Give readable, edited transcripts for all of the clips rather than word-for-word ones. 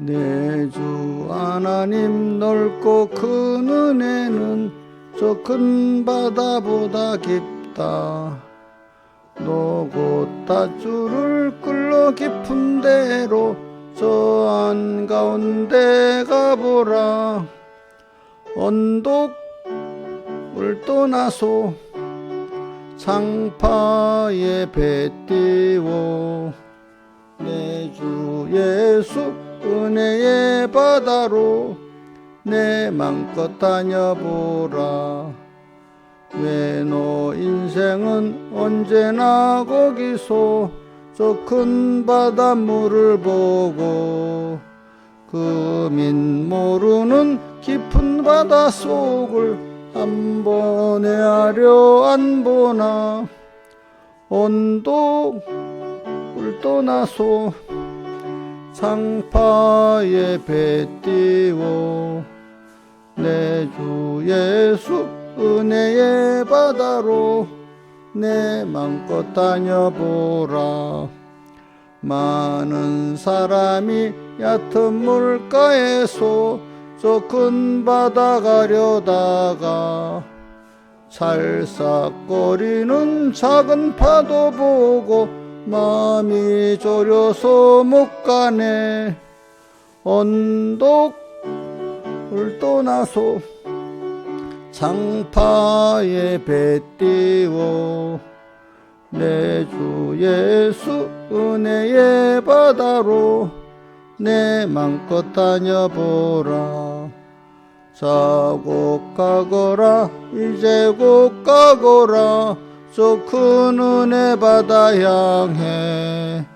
내 주 하나님 넓고 큰 은혜는 저 큰 바다보다 깊다. 너 곧 닷줄을 끌러 깊은 데로 저 한가운데 가보라. 언덕을 떠나서 창파에 배 띄워 내 주 예수 은혜의 바다로 내 맘껏 다녀보라. 왜 너 인생은 언제나 거기서 저 큰 바닷물을 보고 금인 모르는 깊은 바닷속을 한 번에 하려 안 보나. 언덕을 떠나서 창파에 배 띄워 내 주 예수 은혜의 바다로 내 맘껏 다녀보라. 많은 사람이 얕은 물가에서 저 큰 바다 가려다가 찰싹거리는 작은 파도 보고 마음이 졸여서 못 가네. 언덕을 떠나서 창파에 배 띄워 내 주 예수 은혜의 바다로 내 맘껏 다녀보라. 자고 가거라 이제 곧 가거라 저 큰 은혜 바다 향해.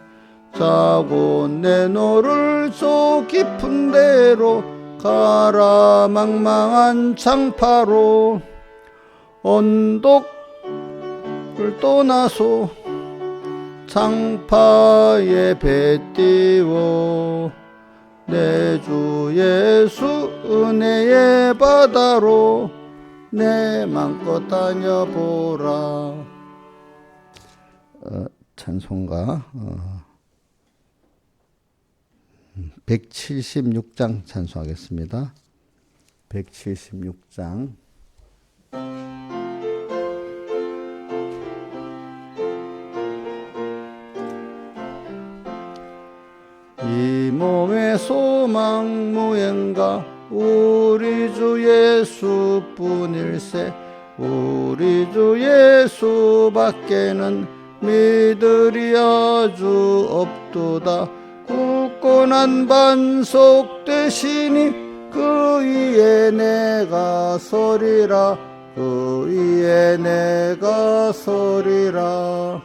자고 내 너를 저 깊은 데로 가라 망망한 창파로. 언덕을 떠나서 창파에 배 띄워 내 주 예수 은혜의 바다로 내 맘껏 다녀보라. 찬송가 176장 찬송하겠습니다. 176장. 이 몸의 소망 무언가 우리 주 예수뿐일세. 우리 주 예수밖에는 믿으리 아주 없도다. 굳건한 반석 되시니 그 위에 내가 서리라. 그 위에 내가 서리라.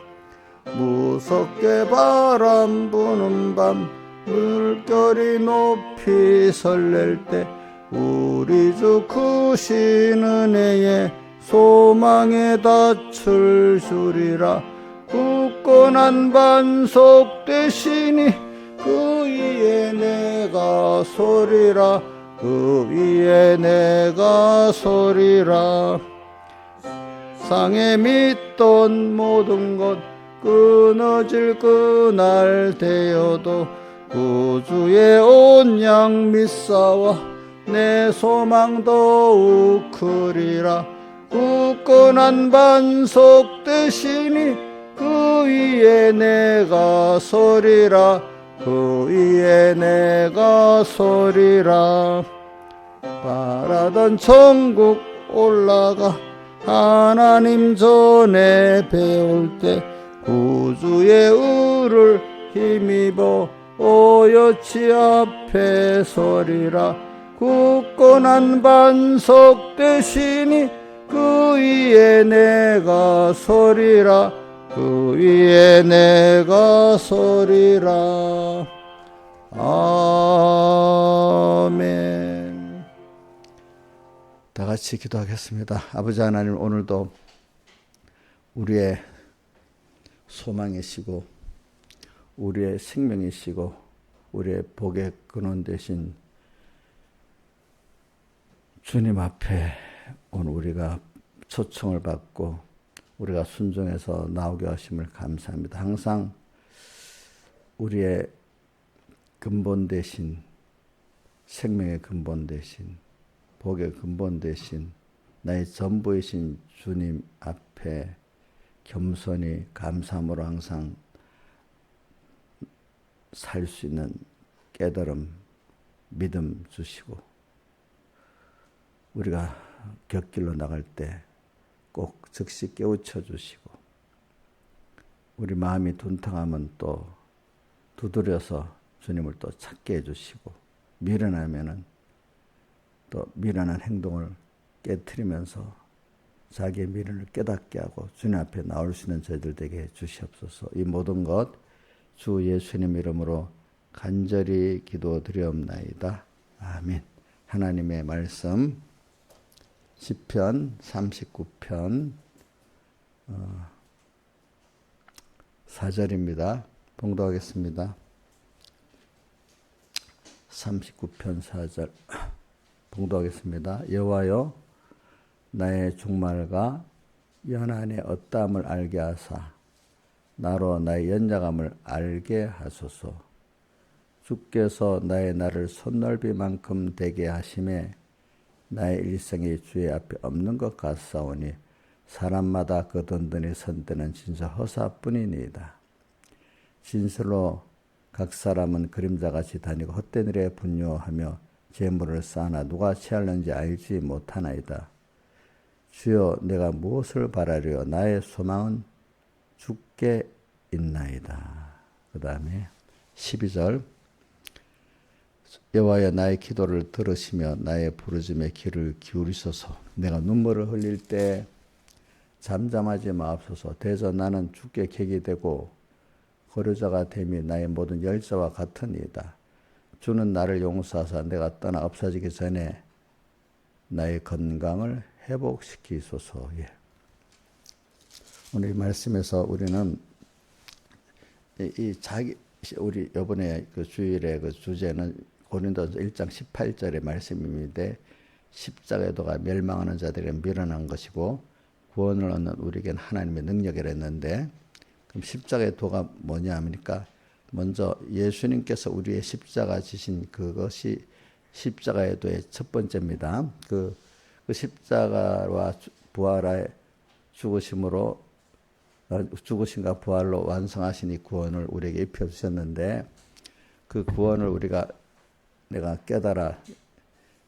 무섭게 바람 부는 밤 물결이 높이 설렐 때 우리 주 크신 은혜에 소망에 닻을 주리라. 굳건한 반석 되시니 그 위에 내가 서리라. 그 위에 내가 서리라. 상에 믿던 모든 것 끊어질 그날 되어도 구주의 온 양 믿사와 내 소망 더욱 크리라. 굳건한 반석 되시니 그 위에 내가 서리라. 그 위에 내가 서리라. 바라던 천국 올라가 하나님 전에 배울 때 구주의 의를 힘입어 오여치 앞에 서리라. 굳건한 반석 되시니 그 위에 내가 서리라. 그 위에 내가 서리라. 아멘. 다 같이 기도하겠습니다. 아버지 하나님, 오늘도 우리의 소망이시고 우리의 생명이시고 우리의 복의 근원 되신 주님 앞에 오늘 우리가 초청을 받고 우리가 순종해서 나오게 하심을 감사합니다. 항상 우리의 근본 되신 생명의 근본 되신, 복의 근본 되신, 나의 전부이신 주님 앞에 겸손히 감사함으로 항상 살 수 있는 깨달음, 믿음 주시고, 우리가 곁길로 나갈 때 꼭 즉시 깨우쳐 주시고, 우리 마음이 둔탁하면 또 두드려서 주님을 또 찾게 해주시고, 미련하면은 또 미련한 행동을 깨트리면서 자기의 미련을 깨닫게 하고 주님 앞에 나올 수 있는 저희들 되게 주시옵소서. 이 모든 것 주 예수님 이름으로 간절히 기도드리옵나이다. 아멘. 하나님의 말씀 시편 39편 4절입니다. 봉독하겠습니다. 39편 4절 봉독하겠습니다. 여호와여 나의 종말과 연한의 어떠함을 알게 하사 나로 나의 연약함을 알게 하소서. 주께서 나의 날을 손넓이만큼 되게 하심에 나의 일생이 주의 앞에 없는 것 같사오니 사람마다 그 든든히 선 때는 진짜 허사뿐이니이다. 진실로 각 사람은 그림자같이 다니고 헛된 일에 분뇨하며 재물을 쌓아나 누가 취할는지 알지 못하나이다. 주여 내가 무엇을 바라리요? 나의 소망은 주께 있나이다. 그 다음에 12절 여호와여 나의 기도를 들으시며 나의 부르짖음에 귀를 기울이소서. 내가 눈물을 흘릴 때 잠잠하지 마옵소서. 대저 나는 주께 객이 되고 거류자가 됨이 나의 모든 열자와 같으니이다. 주는 나를 용서하사 내가 떠나 없어지기 전에 나의 건강을 회복시키소서. 예. 오늘 이 말씀에서 우리는 우리 이번에 그 주일의 그 주제는 고린도서 1장 18절의 말씀입니다. 십자가의 도가 멸망하는 자들에게 미련한 것이고 구원을 얻는 우리에게는 하나님의 능력이라 했는데, 그럼 십자가의 도가 뭐냐 하니까 먼저 예수님께서 우리의 십자가 지신 그것이 십자가의 도의 첫 번째입니다. 그 십자가와 부활의 죽으심과 부활로 완성하신 이 구원을 우리에게 입혀주셨는데, 그 구원을 내가 깨달아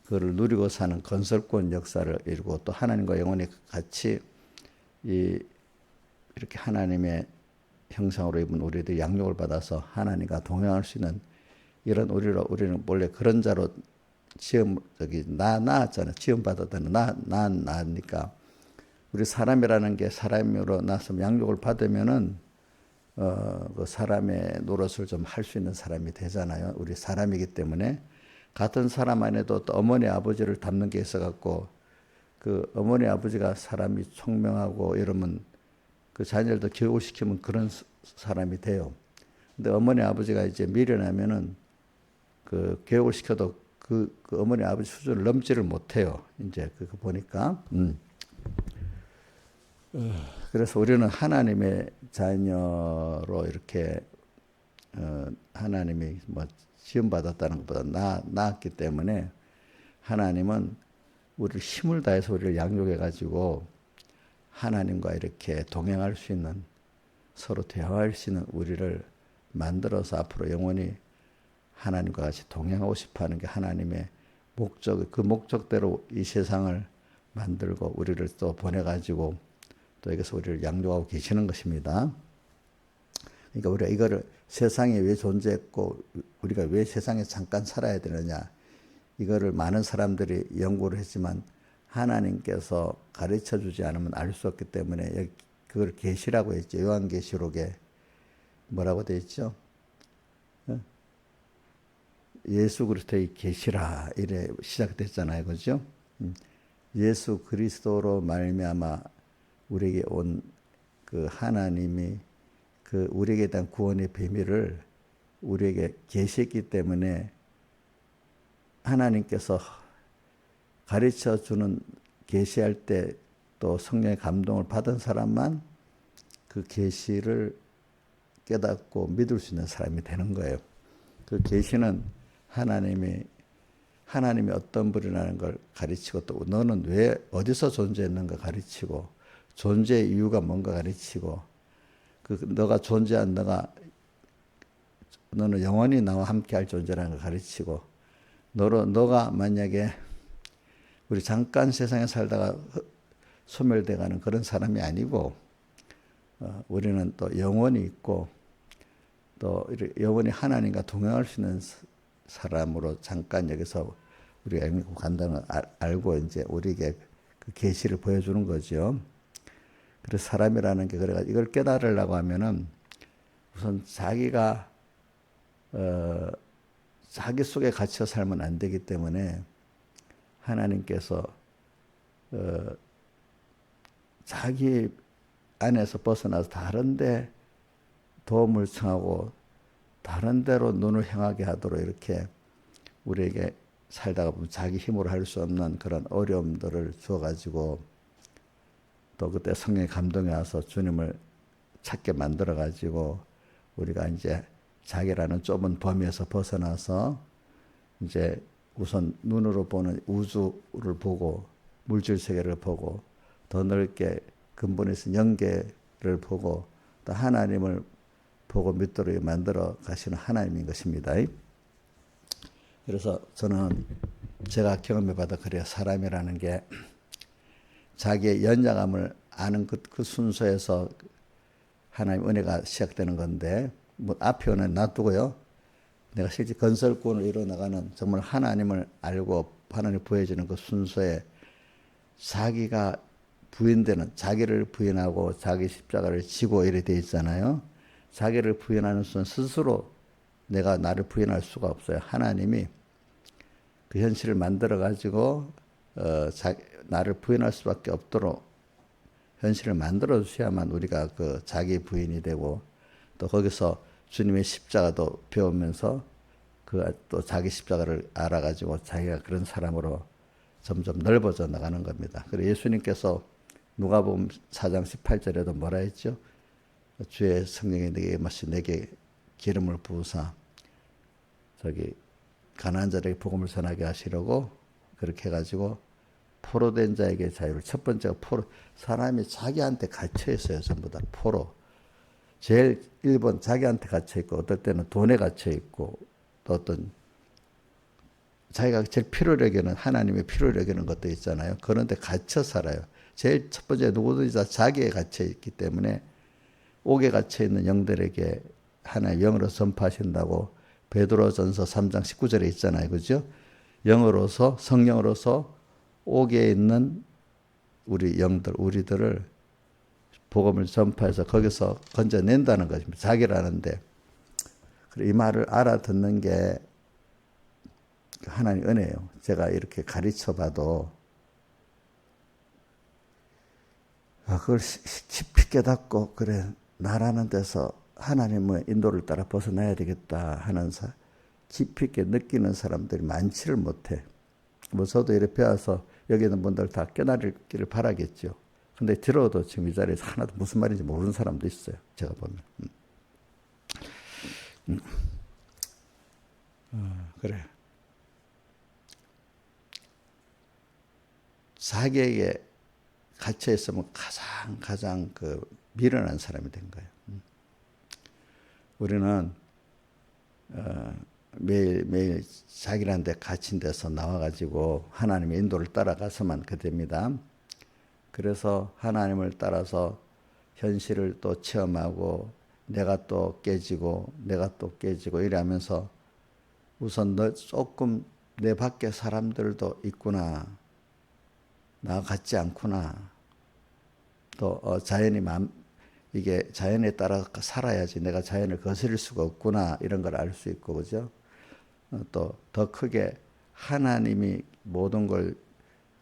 그를 누리고 사는 건설권 역사를 이루고 또 하나님과 영원히 같이 이렇게 하나님의 형상으로 입은 우리들 양육을 받아서 하나님과 동행할 수 있는 이런 우리는 원래 그런 자로 낳았잖아요. 지음 받았다는 낳으니까 우리 사람이라는 게 사람으로 나서 양육을 받으면은 그 사람의 노릇을 좀 할 수 있는 사람이 되잖아요. 우리 사람이기 때문에 같은 사람 안에도 또 어머니 아버지를 닮는 게 있어갖고 그 어머니 아버지가 사람이 총명하고 이러면 그 자녀들도 교육시키면 그런 사람이 돼요. 근데 어머니 아버지가 이제 미련하면은 그 교육을 시켜도 그 어머니 아버지 수준을 넘지를 못해요. 이제 그거 보니까. 그래서 우리는 하나님의 자녀로 이렇게 하나님이 뭐 지음받았다는 것보다 나았기 때문에 하나님은 우리를 힘을 다해서 우리를 양육해 가지고 하나님과 이렇게 동행할 수 있는, 서로 대화할 수 있는 우리를 만들어서 앞으로 영원히 하나님과 같이 동행하고 싶어하는 게 하나님의 목적, 그 목적대로 이 세상을 만들고 우리를 또 보내가지고 또 여기서 우리를 양육하고 계시는 것입니다. 그러니까 우리가 이거를 세상에 왜 존재했고 우리가 왜 세상에 잠깐 살아야 되느냐, 이거를 많은 사람들이 연구를 했지만 하나님께서 가르쳐 주지 않으면 알 수 없기 때문에 그걸 계시라고 했죠. 요한계시록에 뭐라고 되어 있죠? 예수 그리스도의 계시라 이래 시작됐잖아요. 그죠? 예수 그리스도로 말미암아 우리에게 온 그 하나님이 그 우리에게 대한 구원의 비밀을 우리에게 계시했기 때문에 하나님께서 가르쳐 주는 계시할 때 또 성령의 감동을 받은 사람만 그 계시를 깨닫고 믿을 수 있는 사람이 되는 거예요. 그 계시는 하나님이 하나님이 어떤 분이라는 걸 가르치고 또 너는 왜 어디서 존재했는가 가르치고 존재의 이유가 뭔가 가르치고 그 너가 존재한 너는 영원히 나와 함께할 존재라는 걸 가르치고 너가 만약에 우리 잠깐 세상에 살다가 소멸돼가는 그런 사람이 아니고 우리는 또 영원히 있고 또 영원히 하나님과 동행할 수 있는 사람으로 잠깐 여기서 우리가 영입고 간다는 걸 알고 이제 우리에게 그 계시를 보여주는 거죠. 그래서 사람이라는 게 그래가 이걸 깨달으려고 하면은 우선 자기가 자기 속에 갇혀 살면 안 되기 때문에 하나님께서 자기 안에서 벗어나서 다른데 도움을 청하고 다른 데로 눈을 향하게 하도록 이렇게 우리에게 살다가 보면 자기 힘으로 할 수 없는 그런 어려움들을 주어가지고 또 그때 성령의 감동이 와서 주님을 찾게 만들어가지고 우리가 이제 자기라는 좁은 범위에서 벗어나서 이제 우선 눈으로 보는 우주를 보고 물질 세계를 보고 더 넓게 근본에서 영계를 보고 또 하나님을 보고 믿도록 만들어 가시는 하나님인 것입니다. 그래서 저는 제가 경험해 받아 그래요. 사람이라는 게 자기의 연약함을 아는 그 순서에서 하나님 은혜가 시작되는 건데 뭐 앞에 오는 놔두고요. 내가 실제 건설꾼을 이뤄나가는 정말 하나님을 알고 하나님 보여지는 그 순서에 자기가 부인되는 자기를 부인하고 자기 십자가를 지고 이래 돼 있잖아요. 자기를 부인하는 순 스스로 내가 나를 부인할 수가 없어요. 하나님이 그 현실을 만들어 가지고 나를 부인할 수밖에 없도록 현실을 만들어 주셔야만 우리가 그 자기 부인이 되고 또 거기서 주님의 십자가도 배우면서 그 또 자기 십자가를 알아가지고 자기가 그런 사람으로 점점 넓어져 나가는 겁니다. 그리고 예수님께서 누가복음 4장 18절에도 뭐라 했죠? 주의 성령이 내게 임하시 내게 기름을 부으사 저기 가난한 자에게 복음을 전하게 하시려고 그렇게 해가지고 포로된 자에게 자유를 첫 번째가 사람이 자기한테 갇혀 있어요. 전부 다 제일 1번 자기한테 갇혀 있고 어떨 때는 돈에 갇혀 있고 또 어떤 자기가 제일 필요로 여기는 하나님의 필요로 여기는 것도 있잖아요. 그런데 갇혀 살아요. 제일 첫 번째 누구든지 다 자기에 갇혀 있기 때문에 옥에 갇혀 있는 영들에게 하나님 영으로 전파하신다고 베드로전서 3장 19절에 있잖아요. 그죠? 영으로서 성령으로서 옥에 있는 우리 영들 우리들을 복음을 전파해서 거기서 건져낸다는 것입니다. 자기라는데 이 말을 알아듣는 게 하나님 은혜예요. 제가 이렇게 가르쳐봐도 그걸 깊이 깨닫고 그래 나라는 데서 하나님의 인도를 따라 벗어나야 되겠다 하는 깊이 있게 느끼는 사람들이 많지를 못해. 뭐 저도 이렇게 배워서 여기 있는 분들 다 깨달기를 바라겠죠. 근데 들어도 지금 이 자리에서 하나도 무슨 말인지 모르는 사람도 있어요. 제가 보면. 그래. 자기에게 갇혀 있으면 가장 그 미련한 사람이 된 거예요. 우리는 매일 자기란 데 갇힌 데서 나와가지고 하나님의 인도를 따라가서만 됩니다. 그래서 하나님을 따라서 현실을 또 체험하고 내가 또 깨지고 이러면서 우선 조금 내 밖에 사람들도 있구나. 나 같지 않구나. 또 이게 자연에 따라 살아야지 내가 자연을 거스릴 수가 없구나. 이런 걸 알 수 있고 그죠? 또 더 크게 하나님이 모든 걸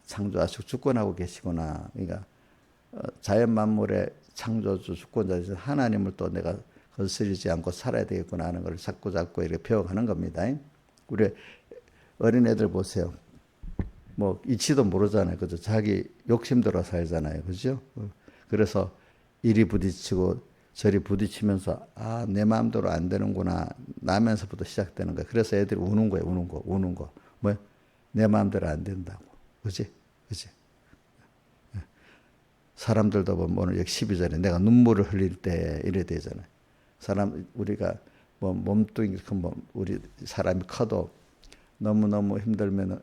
창조하시고 주권하고 계시구나. 그러니까 자연 만물의 창조주 주권자이신 하나님을 또 내가 거스르지 않고 살아야 되겠구나 하는 걸 자꾸 이렇게 배워가는 겁니다. 우리 어린애들 보세요. 뭐 이치도 모르잖아요. 그죠? 자기 욕심대로 살잖아요. 그죠? 그래서 이리 부딪히고 저리 부딪히면서 내 마음대로 안 되는구나 나면서부터 시작되는 거예요. 그래서 애들이 우는 거예요. 우는 거. 뭐 내 마음대로 안 된다고. 그지? 그지? 사람들도 보면 오늘 여기 12절에 내가 눈물을 흘릴 때 이래 되잖아요. 우리가 뭐 몸뚱이 뭐 우리 사람이 커도 너무너무 힘들면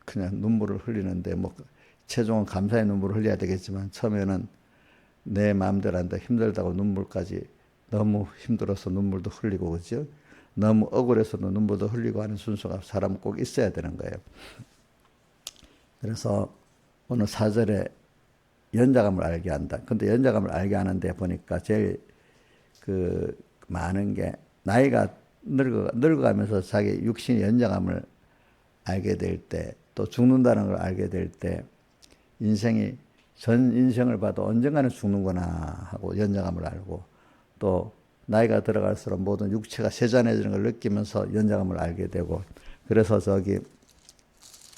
그냥 눈물을 흘리는데 뭐 최종은 감사의 눈물을 흘려야 되겠지만 처음에는 내 마음대로 한다 힘들다고 눈물까지 너무 힘들어서 눈물도 흘리고 그죠? 너무 억울해서도 눈물도 흘리고 하는 순서가 사람은 꼭 있어야 되는 거예요. 그래서 오늘 4절에 연자감을 알게 한다. 근데 연자감을 알게 하는데 보니까 제일 그 많은 게 나이가 늙어가면서 자기 육신의 연자감을 알게 될 때, 또 죽는다는 걸 알게 될 때, 인생이 전 인생을 봐도 언젠가는 죽는구나 하고 연자감을 알고, 또 나이가 들어갈수록 모든 육체가 세잔해지는 걸 느끼면서 연자감을 알게 되고, 그래서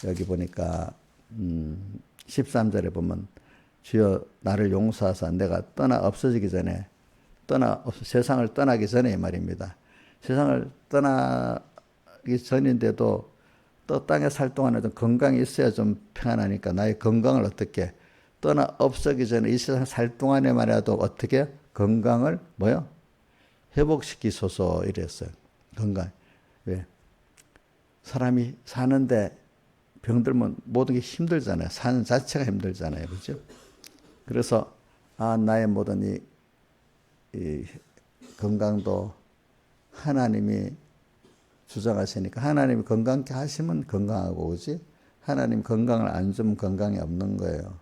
여기 보니까 13절에 보면 주여 나를 용서하사 내가 없어지기 전에 세상을 떠나기 전에 이 말입니다. 세상을 떠나기 전인데도 또 땅에 살 동안에도 건강이 있어야 좀 평안하니까 나의 건강을 어떻게 없어지기 전에 이 세상 살 동안에 말이라도 어떻게 건강을 회복시키소서 이랬어요. 건강. 왜? 사람이 사는데 병들면 모든 게 힘들잖아요. 사는 자체가 힘들잖아요. 그죠? 그래서 나의 모든 이 건강도 하나님이 주장하시니까 하나님이 건강케 하시면 건강하고 그지? 하나님 건강을 안 주면 건강이 없는 거예요.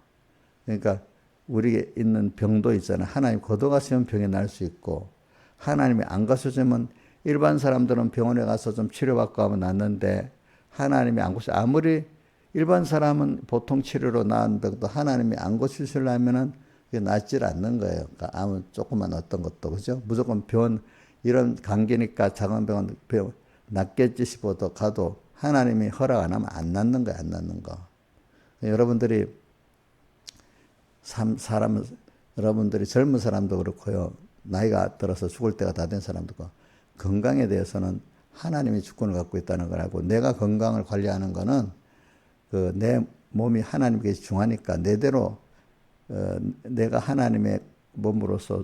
그러니까 우리에 있는 병도 있잖아요. 하나님 거둬가시면 병이 날 수 있고 하나님이 안 가셔주면 일반 사람들은 병원에 가서 좀 치료받고 하면 낫는데 하나님이 안 고쳐 아무리 일반 사람은 보통 치료로 나은 병도 하나님이 안 고치시려면은 그게 낫질 않는 거예요. 그러니까 아무 조그만 어떤 것도 그죠? 무조건 병원 이런 감기니까 작은 병원 낫겠지 싶어도 가도 하나님이 허락 안 하면 안 낫는 거야, 안 낫는 거. 여러분들이 여러분들이 젊은 사람도 그렇고요. 나이가 들어서 죽을 때가 다 된 사람도 그렇고 건강에 대해서는 하나님이 주권을 갖고 있다는 걸 알고 내가 건강을 관리하는 거는 내 몸이 하나님께 중하니까 내대로 내가 하나님의 몸으로서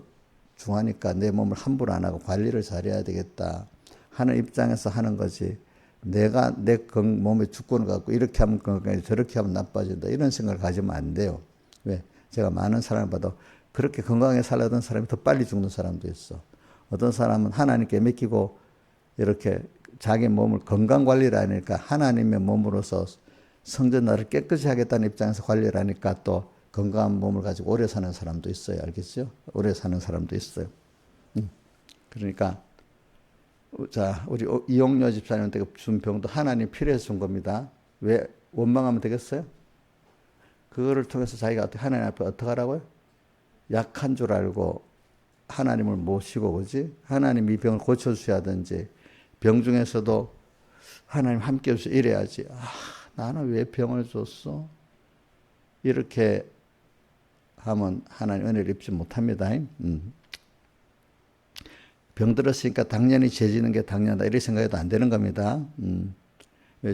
중하니까 내 몸을 함부로 안 하고 관리를 잘해야 되겠다 하는 입장에서 하는 거지. 내가 내 몸의 주권을 갖고 이렇게 하면 건강해 저렇게 하면 나빠진다 이런 생각을 가지면 안 돼요. 왜? 제가 많은 사람을 봐도 그렇게 건강하게 살려던 사람이 더 빨리 죽는 사람도 있어. 어떤 사람은 하나님께 맡기고 이렇게 자기 몸을 건강 관리를 하니까 하나님의 몸으로서 성전 나를 깨끗이 하겠다는 입장에서 관리를 하니까 또 건강한 몸을 가지고 오래 사는 사람도 있어요. 알겠죠? 오래 사는 사람도 있어요. 그러니까 자 우리 이용료 집사님한테 준 병도 하나님 필요해서 준 겁니다. 왜 원망하면 되겠어요? 그거를 통해서 자기가 하나님 앞에 어떻게 하라고요? 약한 줄 알고 하나님을 모시고 그지? 하나님 이 병을 고쳐주셔야 하든지 병 중에서도 하나님 함께 해주셔 이래야지. 나는 왜 병을 줬어? 이렇게 하면 하나님 은혜를 입지 못합니다. 병 들었으니까 당연히 죄지는 게 당연하다 이렇게 생각해도 안 되는 겁니다.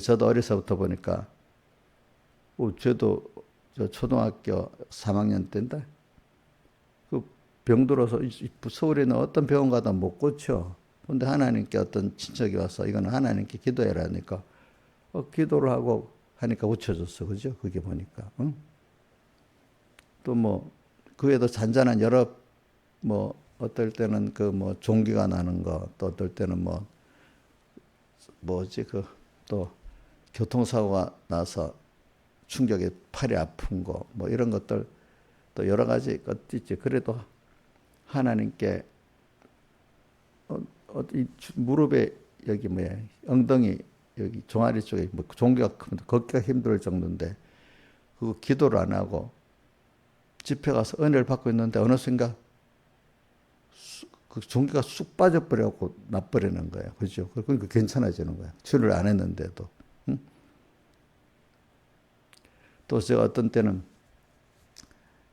저도 어려서부터 보니까 저도 초등학교 3학년 때인데 그 병 들어서 서울에 있는 어떤 병원 가다 못 고쳐. 근데 하나님께 어떤 친척이 와서 이거는 하나님께 기도해라 하니까 기도를 하고 하니까 고쳐졌어. 그죠? 그게 보니까. 또 그 외에도 잔잔한 여러 어떨 때는 종기가 나는 거, 또 어떨 때는 또 교통사고가 나서 충격에 팔이 아픈 거, 이런 것들 또 여러 가지 것도 있지. 그래도 하나님께 이 무릎에 여기 엉덩이 여기 종아리 쪽에 종기가 크면 걷기가 힘들 정도인데 그거 기도를 안 하고 집회 가서 은혜를 받고 있는데 어느 순간 그 종기가 쑥 빠져버려갖고 나버리는 거예요. 그죠? 그러니까 괜찮아지는 거예요. 치료를 안 했는데도. 또 제가 어떤 때는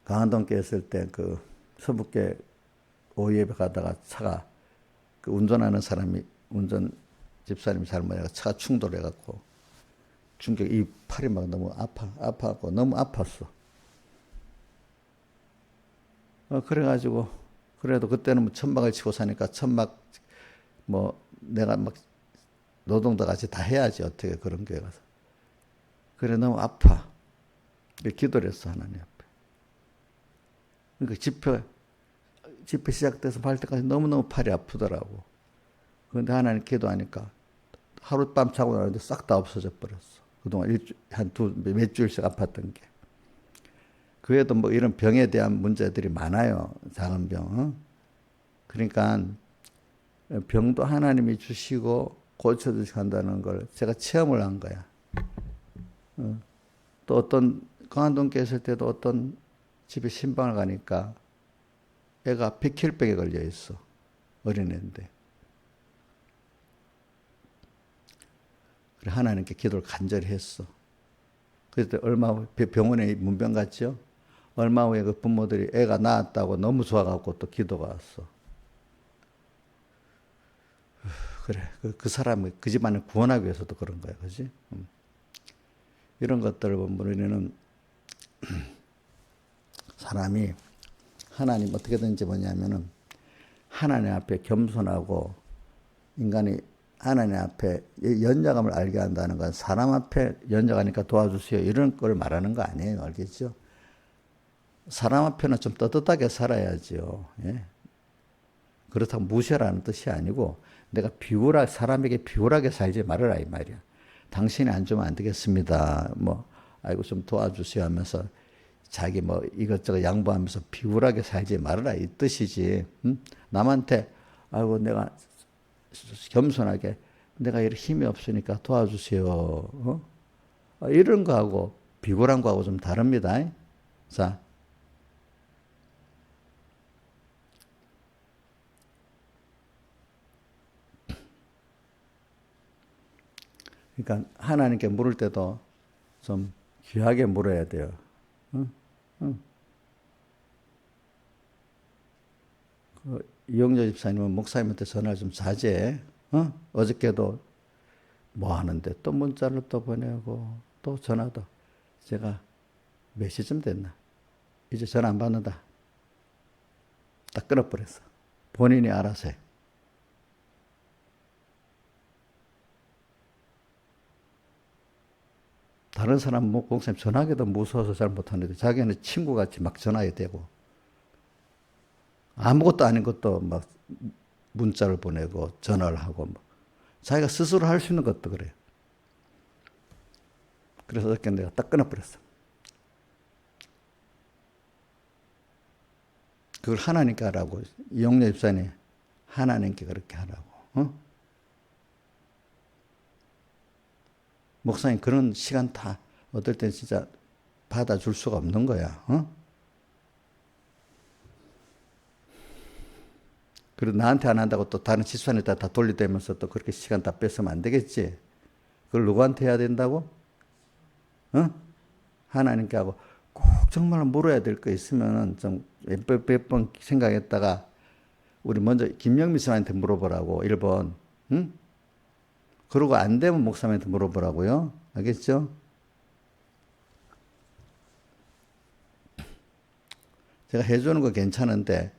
강한동께 있을 때 서북계 오예배 가다가 차가 운전하는 사람이 집사님이 잘못해서 차가 충돌해갖고 충격, 이 팔이 막 너무 아파갖고 너무 아팠어. 그래가지고, 그래도 그때는 뭐 천막을 치고 사니까 천막, 뭐, 내가 막 노동도 같이 다 해야지, 어떻게 그런 교회 가서. 그래, 너무 아파. 기도를 했어, 하나님 앞에. 그러니까 집회 시작돼서 할 때까지 너무너무 팔이 아프더라고. 그런데 하나님 기도하니까 하룻밤 자고 나는데 싹 다 없어져 버렸어. 그동안 몇 주일씩 아팠던 게. 그래도 뭐 이런 병에 대한 문제들이 많아요. 작은 병. 그러니까 병도 하나님이 주시고 고쳐주시고 한다는 걸 제가 체험을 한 거야. 또 어떤 강한동께 있을 때도 어떤 집에 신방을 가니까 애가 백혈병에 걸려 있어. 어린애인데. 그래 하나님께 기도를 간절히 했어. 그때 얼마 후에 병원에 문병 갔죠. 얼마 후에 그 부모들이 애가 낳았다고 너무 좋아갖고 또 기도가 왔어. 그래 그 사람을 그 집안을 구원하기 위해서도 그런 거야, 그렇지? 이런 것들을 보면 우리는 사람이 하나님 어떻게든지 뭐냐면은 하나님 앞에 겸손하고 인간이 하나님 앞에 연약함을 알게 한다는 건 사람 앞에 연약하니까 도와주세요 이런 걸 말하는 거 아니에요. 알겠죠? 사람 앞에는 좀 떳떳하게 살아야죠. 예? 그렇다고 무시하라는 뜻이 아니고 내가 사람에게 비굴하게 살지 말아라 이 말이야. 당신이 안 주면 안 되겠습니다. 뭐 아이고 좀 도와주세요 하면서 자기 뭐 이것저것 양보하면서 비굴하게 살지 말아라 이 뜻이지. 남한테 아이고 내가 겸손하게 내가 이렇게 힘이 없으니까 도와주세요. 이런 거하고 비굴한 거하고 좀 다릅니다. 자, 그러니까 하나님께 물을 때도 좀 귀하게 물어야 돼요. 응? 응. 이용조 집사님은 목사님한테 전화를 좀 자제해. 어저께도 뭐 하는데 또 문자를 또 보내고 또 전화도 제가 몇 시쯤 됐나? 이제 전화 안 받는다. 딱 끊어버렸어. 본인이 알아서 해. 다른 사람 목사님 전화하기도 무서워서 잘 못하는데 자기는 친구같이 막 전화해야 되고 아무것도 아닌 것도 막 문자를 보내고 전화를 하고 뭐. 자기가 스스로 할 수 있는 것도 그래요. 그래서 어저께 내가 딱 끊어버렸어. 그걸 하나님께 하라고. 이용렬 집사님 하나님께 그렇게 하라고. 목사님 그런 시간 다 어떨 땐 진짜 받아줄 수가 없는 거야. 그리고 나한테 안 한다고 또 다른 집사님한테 다 돌리대면서 또 그렇게 시간 다 뺏으면 안 되겠지. 그걸 누구한테 해야 된다고? 하나님께 하고 꼭 정말 물어야 될 거 있으면은 좀 몇 번 생각했다가 우리 먼저 김영미 선생한테 물어보라고 1번. 응? 그러고 안 되면 목사님한테 물어보라고요. 알겠죠? 제가 해주는 거 괜찮은데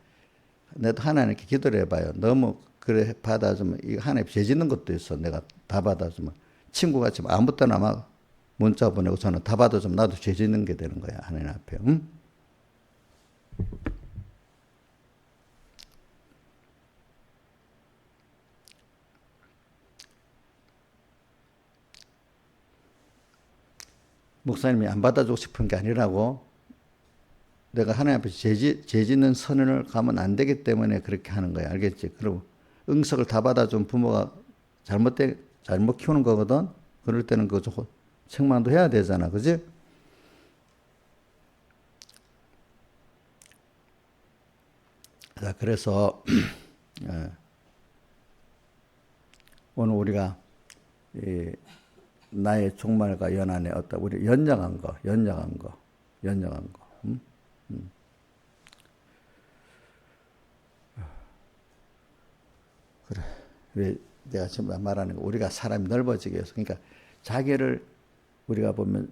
내가 하나님께 기도를 해봐요. 너무 그래 받아주면 이거 하나님 죄 짓는 것도 있어. 내가 다 받아주면 친구같이 아무 때나 막 문자 보내고 저는 다 받아주면 나도 죄 짓는 게 되는 거야. 하나님 앞에. 응? 목사님이 안 받아주고 싶은 게 아니라고 내가 하나님 앞에 죄 짓는 선언을 가면 안 되기 때문에 그렇게 하는 거야. 알겠지? 그리고 응석을 다 받아준 부모가 잘못 키우는 거거든? 그럴 때는 그 책망도 해야 되잖아. 그지? 자, 그래서, 오늘 우리가 나의 종말과 연한의 어떤 우리 연장한 거. 그래. 왜 내가 지금 말하는 거 우리가 사람이 넓어지기 위해서 그러니까 자기를 우리가 보면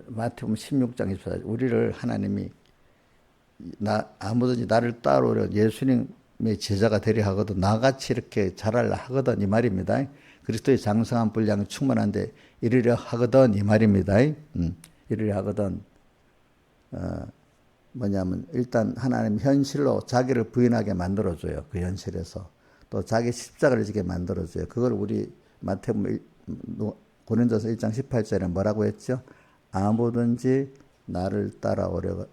마태복음 16장 24절 우리를 하나님이 아무든지 나를 따르려 예수님의 제자가 되려 하거든 나같이 이렇게 자라려 하거든 이 말입니다. 그리스도의 장성한 분량이 충만한데 이르려 하거든 이 말입니다. 이르려 하거든 뭐냐면 일단 하나님 현실로 자기를 부인하게 만들어줘요. 그 현실에서 또 자기 십자가를 지게 만들어줘요. 그걸 우리 마태복음 고린도서 1장 18절에 뭐라고 했죠? 아무든지 나를 따라오려고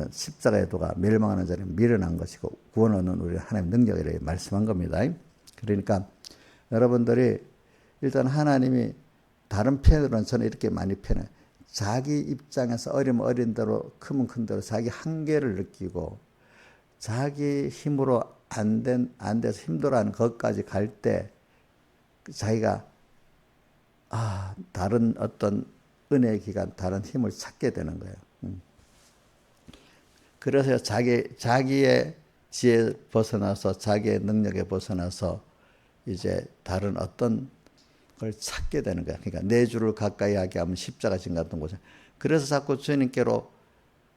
십자가의 도가 멸망하는 자는 미련한 것이고 구원 얻는 우리 하나님 능력이라고 말씀한 겁니다. 그러니까 여러분들이 일단 하나님이 다른 표현으로는 저는 이렇게 많이 표현해요. 자기 입장에서 어리면 어린 대로 크면 큰 대로 자기 한계를 느끼고 자기 힘으로 안 돼서 힘들어하는 것까지 갈 때 자기가 다른 어떤 은혜의 기간, 다른 힘을 찾게 되는 거예요. 그래서 자기의 지혜에 벗어나서 자기의 능력에 벗어나서 이제 다른 어떤 걸 찾게 되는 거야. 그러니까 내 주를 가까이 하게 하면 십자가 진 같은 곳에. 그래서 자꾸 주님께로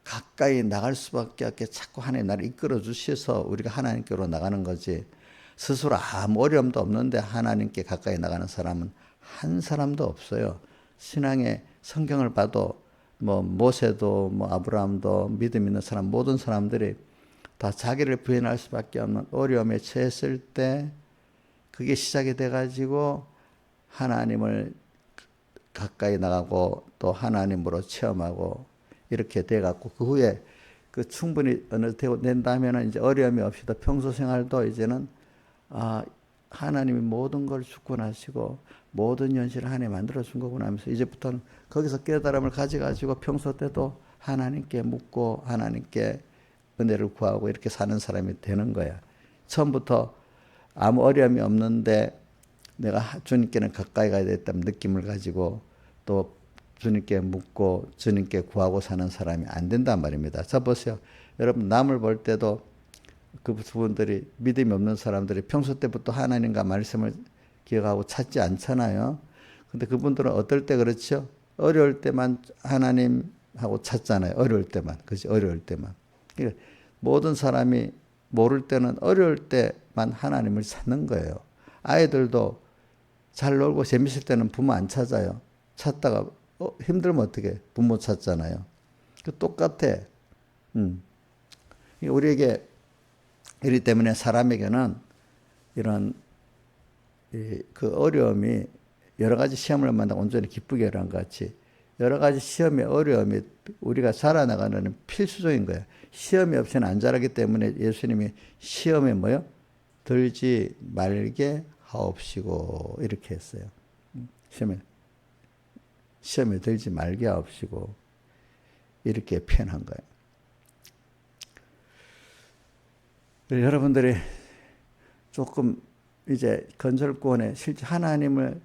가까이 나갈 수밖에 없게 자꾸 하나님 나를 이끌어 주셔서 우리가 하나님께로 나가는 거지. 스스로 아무 어려움도 없는데 하나님께 가까이 나가는 사람은 한 사람도 없어요. 신앙의 성경을 봐도 뭐 모세도 뭐 아브라함도 믿음 있는 사람 모든 사람들이 다 자기를 부인할 수밖에 없는 어려움에 처했을 때 그게 시작이 돼가지고 하나님을 가까이 나가고 또 하나님으로 체험하고 이렇게 돼갖고 그 후에 그 충분히 어느 때 된다면은 이제 어려움이 없이도 평소 생활도 이제는 하나님이 모든 걸 주권하시고 모든 현실을 하나님 만들어 준 거구나 하면서 이제부터는 거기서 깨달음을 가져가지고 평소 때도 하나님께 묻고 하나님께 은혜를 구하고 이렇게 사는 사람이 되는 거야. 처음부터 아무 어려움이 없는데 내가 주님께는 가까이 가야 되겠다는 느낌을 가지고 또 주님께 묻고 주님께 구하고 사는 사람이 안 된단 말입니다. 자 보세요. 여러분 남을 볼 때도 그 부분들이 믿음이 없는 사람들이 평소 때부터 하나님과 말씀을 기억하고 찾지 않잖아요. 근데 그분들은 어떨 때 그렇죠? 어려울 때만 하나님하고 찾잖아요. 어려울 때만. 그렇지? 어려울 때만. 그러니까 모든 사람이 모를 때는 어려울 때만 하나님을 찾는 거예요. 아이들도 잘 놀고 재밌을 때는 부모 안 찾아요. 찾다가 힘들면 어떻게 부모 찾잖아요. 그 똑같아. 우리에게 이리 때문에 사람에게는 이런 그 어려움이 여러 가지 시험을 만나 온전히 기쁘게 하는 것 같이 여러 가지 시험의 어려움이 우리가 살아나가는 필수적인 거예요. 시험이 없이는 안 자라기 때문에 예수님이 시험에 뭐요? 들지 말게 하옵시고 이렇게 했어요. 시험에 들지 말게 하옵시고 이렇게 표현한 거예요. 여러분들이 조금 이제 건설구원에 실제 하나님을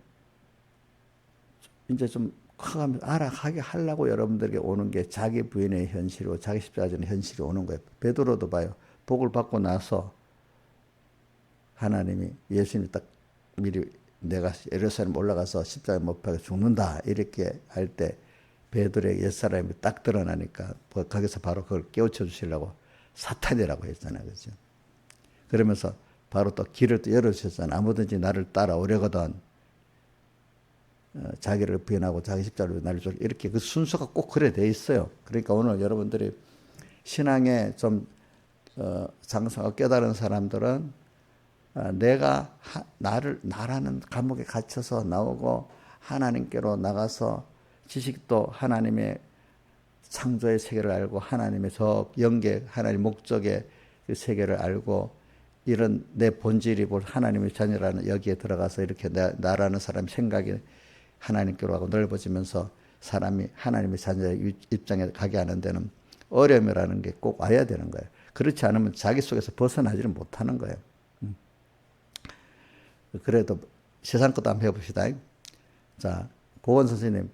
이제 좀 커가면서 알아가게 하려고 여러분들에게 오는 게 자기 부인의 현실이고 자기 십자가의 현실이 오는 거예요. 베드로도 봐요. 복을 받고 나서 하나님이 예수님이 딱 미리 내가 예루살렘 올라가서 십자가에 못 박혀 죽는다 이렇게 할 때 베드로의 옛사람이 딱 드러나니까 거기서 바로 그걸 깨우쳐 주시려고 사탄이라고 했잖아요. 그렇죠? 그러면서 바로 또 길을 또 열어주셨잖아요. 아무든지 나를 따라오려거든 자기를 부인하고 자기 십자가로 나를 줄 이렇게 그 순서가 꼭 그래 돼 있어요. 그러니까 오늘 여러분들이 신앙에 좀 장성하고 깨달은 사람들은 내가 나라는 감옥에 갇혀서 나오고 하나님께로 나가서 지식도 하나님의 창조의 세계를 알고 하나님의 저 영계 하나님의 목적의 그 세계를 알고 이런 내 본질이 볼 하나님의 자녀라는 여기에 들어가서 이렇게 나라는 사람 생각이 하나님께로 하고 넓어지면서 사람이 하나님의 자녀의 입장에 가게 하는 데는 어려움이라는 게 꼭 와야 되는 거예요. 그렇지 않으면 자기 속에서 벗어나지를 못하는 거예요. 그래도 세상 것도 한번 해봅시다. 자, 고원 선생님,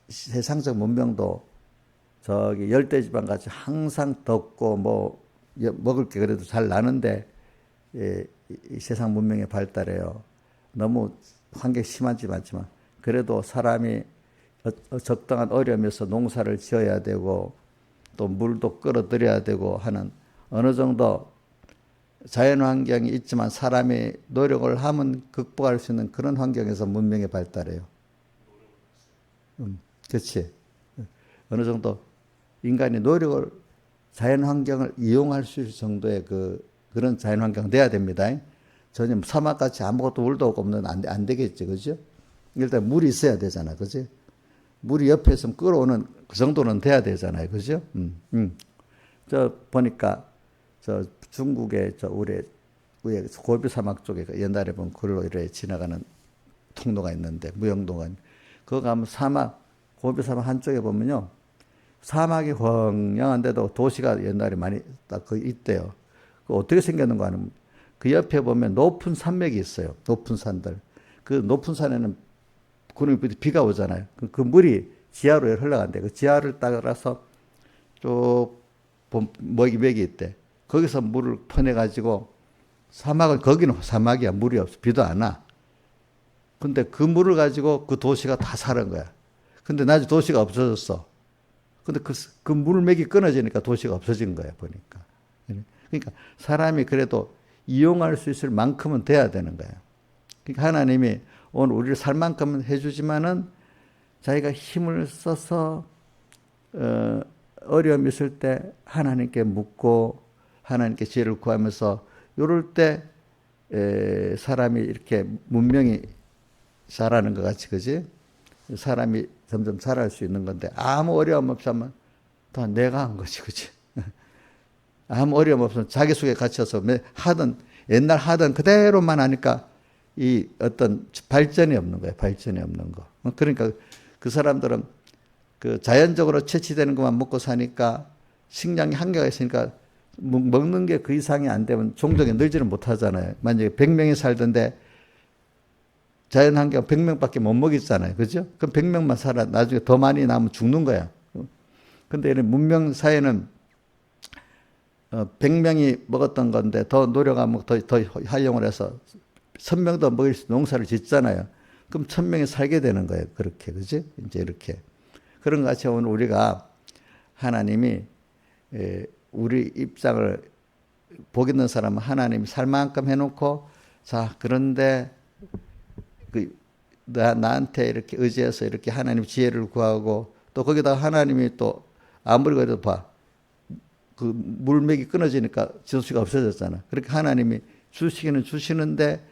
세상적 문명도 저기 열대지방 같이 항상 덥고 뭐 먹을 게 그래도 잘 나는데 이 세상 문명의 발달에요. 너무 환경이 심하지 않지만 그래도 사람이 적당한 어려움에서 농사를 지어야 되고 또 물도 끌어들여야 되고 하는 어느 정도 자연 환경이 있지만 사람이 노력을 하면 극복할 수 있는 그런 환경에서 문명이 발달해요. 그렇지. 어느 정도 인간이 노력을 자연 환경을 이용할 수 있을 정도의 그런 자연 환경 돼야 됩니다. 전혀 사막같이 아무것도 물도 없는 안 되겠지, 그죠? 일단 물이 있어야 되잖아, 그지? 물이 옆에 있으면 끌어오는 그 정도는 돼야 되잖아요, 그죠? 저 보니까 저 중국의 저 우리 고비 사막 쪽에 옛날에 보면 글로 이렇게 지나가는 통로가 있는데 무영동은 그거 가면 사막 고비 사막 한쪽에 보면요. 사막이 황량한데도 도시가 옛날에 많이 딱 그 있대요. 그 어떻게 생겼는가 하면 그 옆에 보면 높은 산맥이 있어요. 높은 산들. 그 높은 산에는 구름이 비가 오잖아요. 그 물이 지하로 흘러간대. 그 지하를 따라서 쭉 맥이 있대. 거기서 물을 퍼내가지고 사막은 거기는 사막이야. 물이 없어. 비도 안 와. 근데 그 물을 가지고 그 도시가 다 사는 거야. 근데 나중에 도시가 없어졌어. 근데 그 물맥이 끊어지니까 도시가 없어진 거야, 보니까. 그러니까 사람이 그래도 이용할 수 있을 만큼은 돼야 되는 거야. 그러니까 하나님이 오늘 우리를 살 만큼은 해주지만은 자기가 힘을 써서, 어려움이 있을 때 하나님께 묻고 하나님께 지혜를 구하면서 이럴 때 사람이 이렇게 문명이 자라는 것 같이, 그지? 사람이 점점 자랄 수 있는 건데 아무 어려움 없으면 다 내가 한 거지, 그지? 아무 어려움 없으면 자기 속에 갇혀서 옛날 하던 그대로만 하니까 이 어떤 발전이 없는 거예요. 발전이 없는 거. 그러니까 그 사람들은 그 자연적으로 채취되는 것만 먹고 사니까 식량이 한계가 있으니까 먹는 게 그 이상이 안 되면 종족이 늘지를 못하잖아요. 만약에 100명이 살던데 자연 환경 100명밖에 못 먹이잖아요. 그죠? 그럼 100명만 살아. 나중에 더 많이 남으면 죽는 거야. 근데 이런 문명 사회는 100명이 먹었던 건데 더 노력하면 더 활용을 해서 1000명도 먹일 수 농사를 짓잖아요. 그럼 1000명이 살게 되는 거예요. 그렇게. 그지? 이제 이렇게. 그런 것 같이 오늘 우리가 하나님이 우리 입장을 복 있는 사람은 하나님이 살 만큼 해놓고 자, 그런데 나한테 이렇게 의지해서 이렇게 하나님 지혜를 구하고 또 거기다 하나님이 또 아무리 그래도 그 물맥이 끊어지니까 지수가 없어졌잖아. 그렇게 하나님이 주시기는 주시는데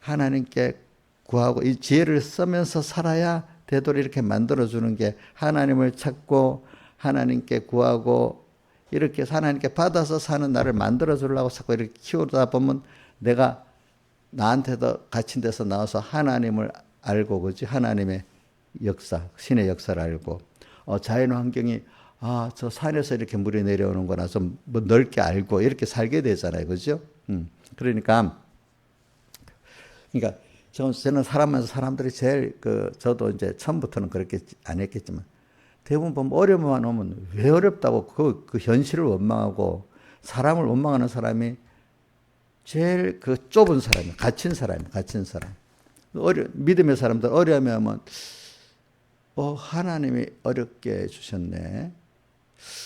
하나님께 구하고 이 지혜를 쓰면서 살아야 되도록 이렇게 만들어주는 게 하나님을 찾고 하나님께 구하고 이렇게 하나님께 받아서 사는 나를 만들어주려고 자꾸 이렇게 키우다 보면 내가 나한테도 갇힌 데서 나와서 하나님을 알고, 그지? 하나님의 역사, 신의 역사를 알고, 자연 환경이, 저 산에서 이렇게 물이 내려오는구나, 좀 뭐 넓게 알고, 이렇게 살게 되잖아요. 그죠? 그러니까 저는 살아가면서 사람들이 제일 저도 이제 처음부터는 그렇게 안 했겠지만, 대부분 보면 어려움만 오면 왜 어렵다고 그 현실을 원망하고, 사람을 원망하는 사람이 제일 좁은 사람이에요. 갇힌 사람. 믿음의 사람들 어려움이 오면, 하나님이 어렵게 해주셨네.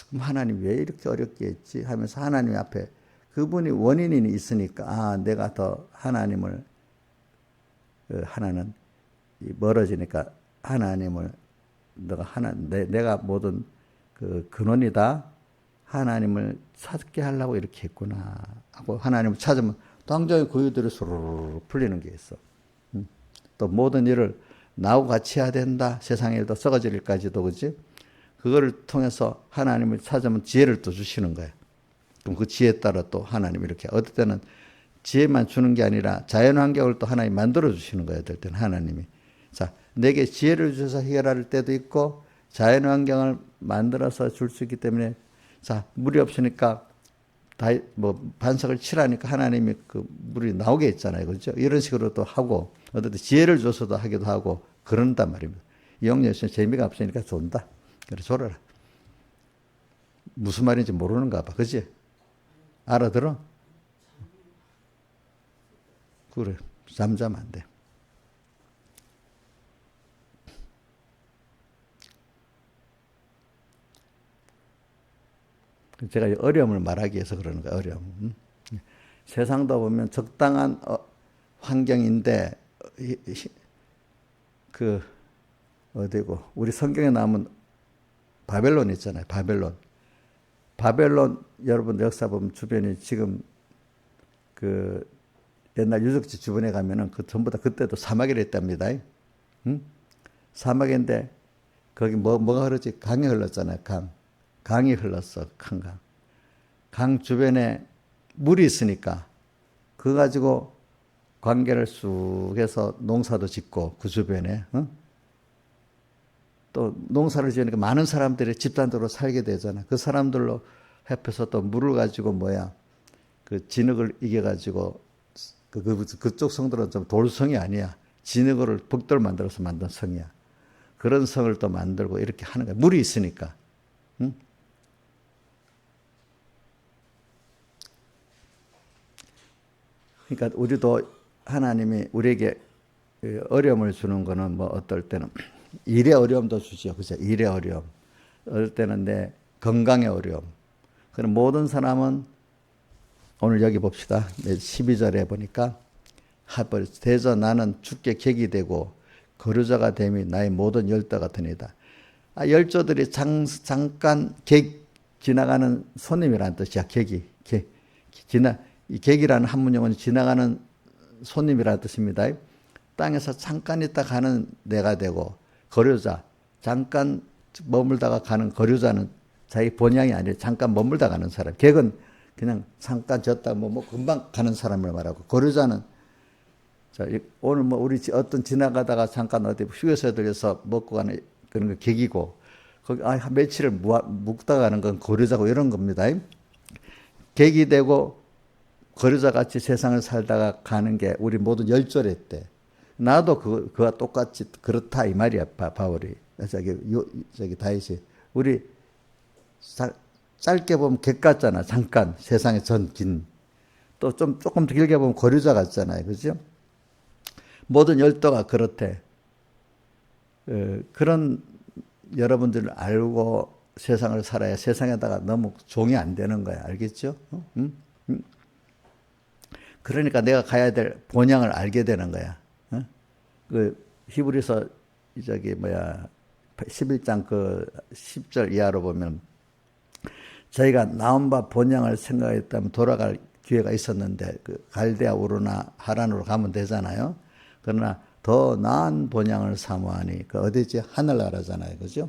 그럼 하나님 왜 이렇게 어렵게 했지? 하면서 하나님 앞에 그분이 원인이 있으니까, 내가 더 하나님을, 하나는 멀어지니까 하나님을, 내가 모든 근원이다. 하나님을 찾게 하려고 이렇게 했구나 하고 하나님을 찾으면 당장에 그 일들이 스르르 풀리는 게 있어. 또 모든 일을 나하고 같이 해야 된다. 세상 일도 썩어질 일까지도, 그지? 그거를 통해서 하나님을 찾으면 지혜를 또 주시는 거야. 그럼 그 지혜에 따라 또 하나님 이렇게 어떨 때는 지혜만 주는 게 아니라 자연 환경을 또 하나님 만들어 주시는 거야. 어떨 때는 하나님이. 자, 내게 지혜를 주셔서 해결할 때도 있고 자연 환경을 만들어서 줄 수 있기 때문에 자, 물이 없으니까 반석을 칠하니까 하나님이 그 물이 나오게 했잖아요. 그렇죠? 이런 식으로도 하고, 어쨌든 지혜를 줘서도 하기도 하고, 그런단 말입니다. 이용렬씨는 재미가 없으니까 존다. 그래, 졸아라. 무슨 말인지 모르는가 봐. 그지? 알아들어? 그래. 잠자면 안 돼. 제가 어려움을 말하기 위해서 그러는 거예요. 어려움. 세상도 보면 적당한 환경인데 그 어디고 우리 성경에 나오면 바벨론 있잖아요. 바벨론 여러분 역사 보면 주변에 지금 그 옛날 유적지 주변에 가면은 그 전부 다 그때도 사막이랬답니다. 응? 사막인데 거기 뭐가 흐르지? 강이 흘렀잖아요. 강이 흘렀어. 큰 강. 강 주변에 물이 있으니까 그거 가지고 관계를 쑥 해서 농사도 짓고 그 주변에 또 농사를 지으니까 많은 사람들이 집단적으로 살게 되잖아. 그 사람들로 합해서 또 물을 가지고 그 진흙을 이겨가지고 그쪽 성들은 좀 돌성이 아니야. 진흙을 벽돌 만들어서 만든 성이야. 그런 성을 또 만들고 이렇게 하는 거야. 물이 있으니까. 응? 그러니까 우리도 하나님이 우리에게 어려움을 주는 거는 뭐 어떨 때는 일의 어려움도 주죠. 그죠? 일의 어려움. 어떨 때는 내 건강의 어려움. 그럼 모든 사람은 오늘 여기 봅시다. 12절에 보니까 대저 나는 주께 객이 되고 거류자가 됨이 나의 모든 열도 같으니다. 열조들이 잠깐 지나가는 손님이라는 뜻이야. 이 객이라는 한문용어는 지나가는 손님이라는 뜻입니다. 땅에서 잠깐 있다 가는 내가 되고 거류자, 잠깐 머물다가 가는 거류자는 자기 본향이 아니라 잠깐 머물다 가는 사람. 객은 그냥 잠깐 졌다 뭐 금방 가는 사람을 말하고 거류자는 자, 오늘 우리 어떤 지나가다가 잠깐 어디 휴게소에 들려서 먹고 가는 그런 거 객이고 거기 며칠을 묵다 가는 건 거류자고 이런 겁니다. 객이 되고 거류자 같이 세상을 살다가 가는 게 우리 모두 열조랬대. 나도 그와 똑같이 그렇다 이 말이야. 바울이 저기 다윗이 우리 짧게 보면 객 같잖아. 잠깐 세상에 긴 또 조금 더 길게 보면 거류자 같잖아요. 그죠? 모든 열도가 그렇대. 그런 여러분들을 알고 세상을 살아야 세상에다가 너무 종이 안 되는 거야. 알겠죠? 그러니까 내가 가야 될 본향을 알게 되는 거야. 그 히브리서 11장 그 10절 이하로 보면 저희가 나온 바 본향을 생각했다면 돌아갈 기회가 있었는데 그 갈대아 우르나 하란으로 가면 되잖아요. 그러나 더 나은 본향을 사모하니 그 어디지? 하늘나라잖아요. 그죠?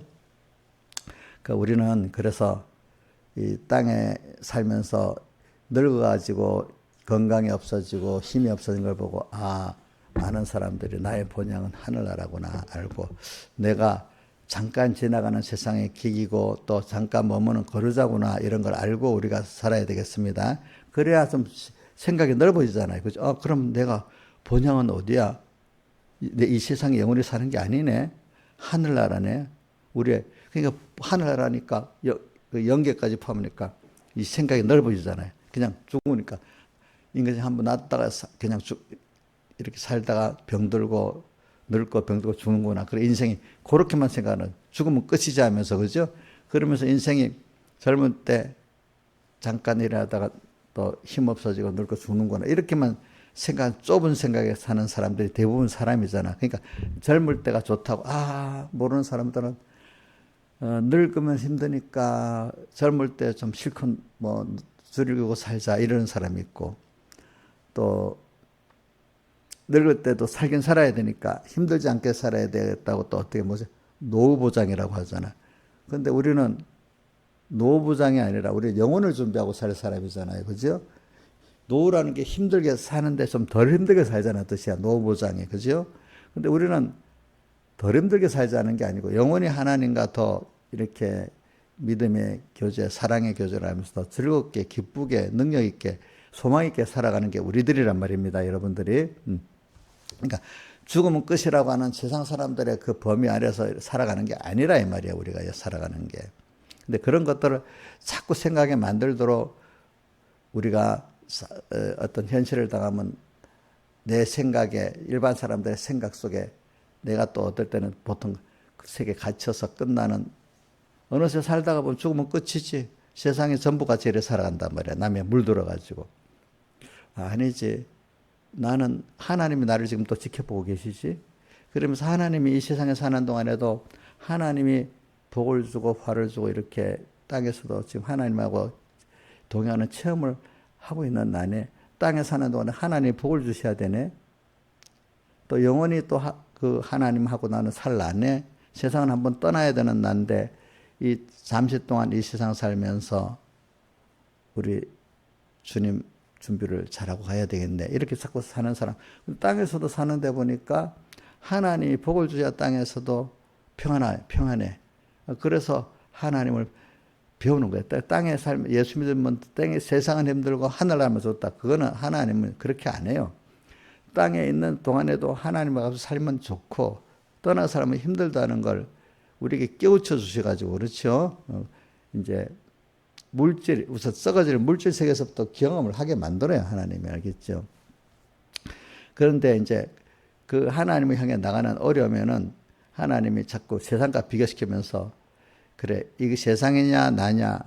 그러니까 우리는 그래서 이 땅에 살면서 늙어가지고 건강이 없어지고 힘이 없어진 걸 보고 많은 사람들이 나의 본향은 하늘나라구나 알고 내가 잠깐 지나가는 세상의 기기고 또 잠깐 머무는 거류자구나 이런 걸 알고 우리가 살아야 되겠습니다. 그래야 좀 생각이 넓어지잖아요. 그죠? 그럼 내가 본향은 어디야? 이 세상에 영원히 사는 게 아니네. 하늘나라네. 그러니까 하늘나라니까 영계까지 포함하니까 이 생각이 넓어지잖아요. 그냥 죽으니까 인간이 한번 났다가 그냥 이렇게 살다가 병들고 늙고 병들고 죽는구나. 그래 인생이 그렇게만 생각하는 죽으면 끝이지 하면서 그죠? 그러면서 인생이 젊을 때 잠깐 일하다가 또 힘 없어지고 늙고 죽는구나. 이렇게만 좁은 생각에 사는 사람들이 대부분 사람이잖아. 그러니까 젊을 때가 좋다고 모르는 사람들은 늙으면 힘드니까 젊을 때 좀 실컷 즐기고 살자 이러는 사람이 있고 또 늙을 때도 살긴 살아야 되니까 힘들지 않게 살아야 되겠다고 또 어떻게 노후보장이라고 하잖아. 그런데 우리는 노후보장이 아니라 우리 영혼을 준비하고 살 사람이잖아요. 그죠? 노후라는 게 힘들게 사는데 좀 덜 힘들게 살자는 뜻이야. 노후보장이. 그죠? 근데 우리는 덜 힘들게 살자는 게 아니고 영원히 하나님과 더 이렇게 믿음의 교제, 사랑의 교제를 하면서 더 즐겁게, 기쁘게, 능력 있게, 소망 있게 살아가는 게 우리들이란 말입니다. 여러분들이. 그러니까 죽으면 끝이라고 하는 세상 사람들의 그 범위 아래서 살아가는 게 아니라 이 말이야. 우리가 살아가는 게. 근데 그런 것들을 자꾸 생각에 만들도록 우리가 어떤 현실을 당하면 내 생각에 일반 사람들의 생각 속에 내가 또 어떨 때는 보통 그 세계에 갇혀서 끝나는 어느새 살다가 보면 죽으면 끝이지. 세상이 전부가 저래 살아간단 말이야. 남의 물들어가지고. 아니지. 나는 하나님이 나를 지금 또 지켜보고 계시지. 그러면서 하나님이 이 세상에 사는 동안에도 하나님이 복을 주고 화를 주고 이렇게 땅에서도 지금 하나님하고 동행하는 체험을 하고 있는 나네. 땅에 사는 동안에 하나님이 복을 주셔야 되네. 또 영원히 또 그 하나님하고 나는 살라네. 세상은 한번 떠나야 되는 난데 이 잠시 동안 이 세상 살면서 우리 주님 준비를 잘하고 가야 되겠네. 이렇게 자꾸 사는 사람. 땅에서도 사는데 보니까 하나님이 복을 주셔야 땅에서도 평안해. 그래서 하나님을 배우는 거예요. 땅에 살면 예수 믿으면 땅에 세상은 힘들고 하늘나라만 좋다. 그거는 하나님은 그렇게 안 해요. 땅에 있는 동안에도 하나님과 살면 좋고 떠나 살면 힘들다는 걸 우리에게 깨우쳐 주셔가지고 그렇죠. 이제 물질 우선 썩어질 물질 세계에서부터 경험을 하게 만들어요. 하나님이 알겠죠. 그런데 이제 그 하나님을 향해 나가는 어려우면은 하나님이 자꾸 세상과 비교시키면서 그래 이게 세상이냐 나냐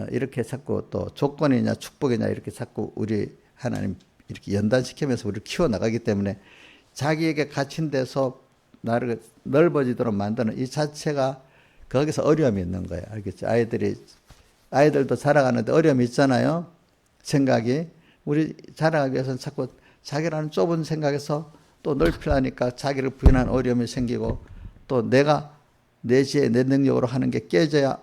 이렇게 자꾸 또 조건이냐 축복이냐 이렇게 자꾸 우리 하나님 이렇게 연단시키면서 우리를 키워나가기 때문에 자기에게 갇힌 데서 나를 넓어지도록 만드는 이 자체가 거기서 어려움이 있는 거예요. 알겠죠? 아이들도 자라가는데 어려움이 있잖아요. 생각이. 우리 자라가기 위해서는 자꾸 자기라는 좁은 생각에서 또 넓히려니까 자기를 부인하는 어려움이 생기고 또 내가 내 지혜, 내 능력으로 하는 게 깨져야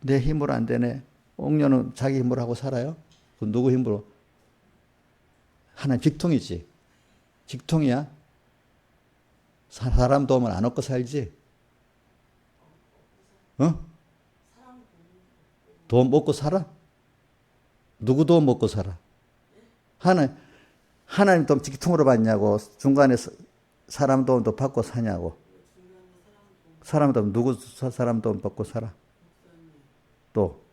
내 힘으로 안 되네. 옥녀는 자기 힘으로 하고 살아요? 그럼 누구 힘으로? 하나님 직통이지. 직통이야. 사람 도움을 안 얻고 살지. 도움 먹고 살아? 누구 도움 먹고 살아? 하나님 도움 직통으로 받냐고. 중간에 사람 도움도 받고 사냐고. 사람 도움 누구 사람 도움 받고 살아? 또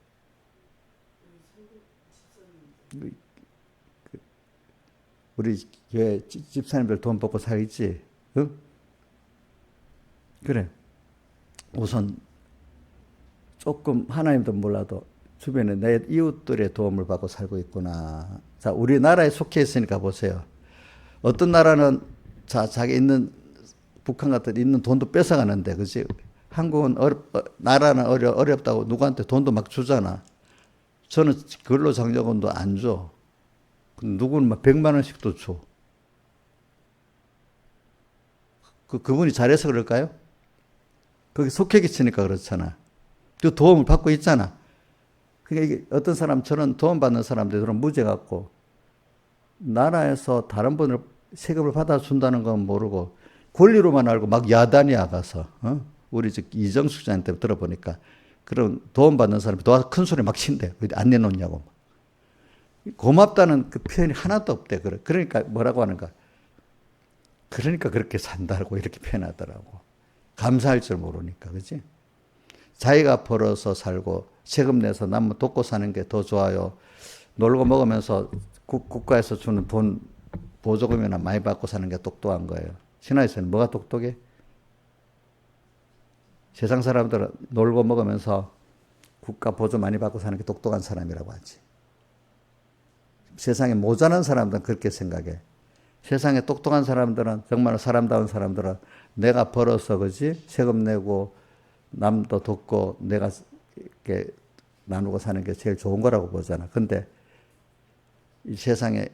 우리 교회 집사님들 돈 받고 살지. 응? 그래. 우선 조금 하나님도 몰라도 주변에 내 이웃들의 도움을 받고 살고 있구나. 자, 우리나라에 속해 있으니까 보세요. 어떤 나라는 자기 있는 북한 같은 있는 돈도 뺏어가는데, 그지? 한국은 나라는 어렵다고 누구한테 돈도 막 주잖아. 저는 근로장려금도 안 줘. 누구는 막 100만 원씩도 줘. 그분이 잘해서 그럴까요? 거기 속해 계시니까 그렇잖아. 그 도움을 받고 있잖아. 그러니까 이게 어떤 사람, 저는 도움받는 사람들은 무죄 같고, 나라에서 다른 분을 세금을 받아준다는 건 모르고, 권리로만 알고 막 야단이야 가서, 우리 이정숙 장한테 들어보니까, 그런 도움받는 사람이 큰 소리 막 친대. 왜 안 내놓냐고. 고맙다는 그 표현이 하나도 없대. 그러니까 뭐라고 하는가. 그러니까 그렇게 산다고 이렇게 표현하더라고. 감사할 줄 모르니까, 그지? 자기가 벌어서 살고 세금 내서 남 돕고 사는 게 더 좋아요. 놀고 먹으면서 국가에서 주는 돈 보조금이나 많이 받고 사는 게 똑똑한 거예요. 신화에서는 뭐가 똑똑해? 세상 사람들은 놀고 먹으면서 국가 보조 많이 받고 사는 게 똑똑한 사람이라고 하지. 세상에 모자란 사람들은 그렇게 생각해. 세상에 똑똑한 사람들은, 정말 사람다운 사람들은 내가 벌어서, 그지? 세금 내고 남도 돕고 내가 이렇게 나누고 사는 게 제일 좋은 거라고 보잖아. 근데 이 세상에,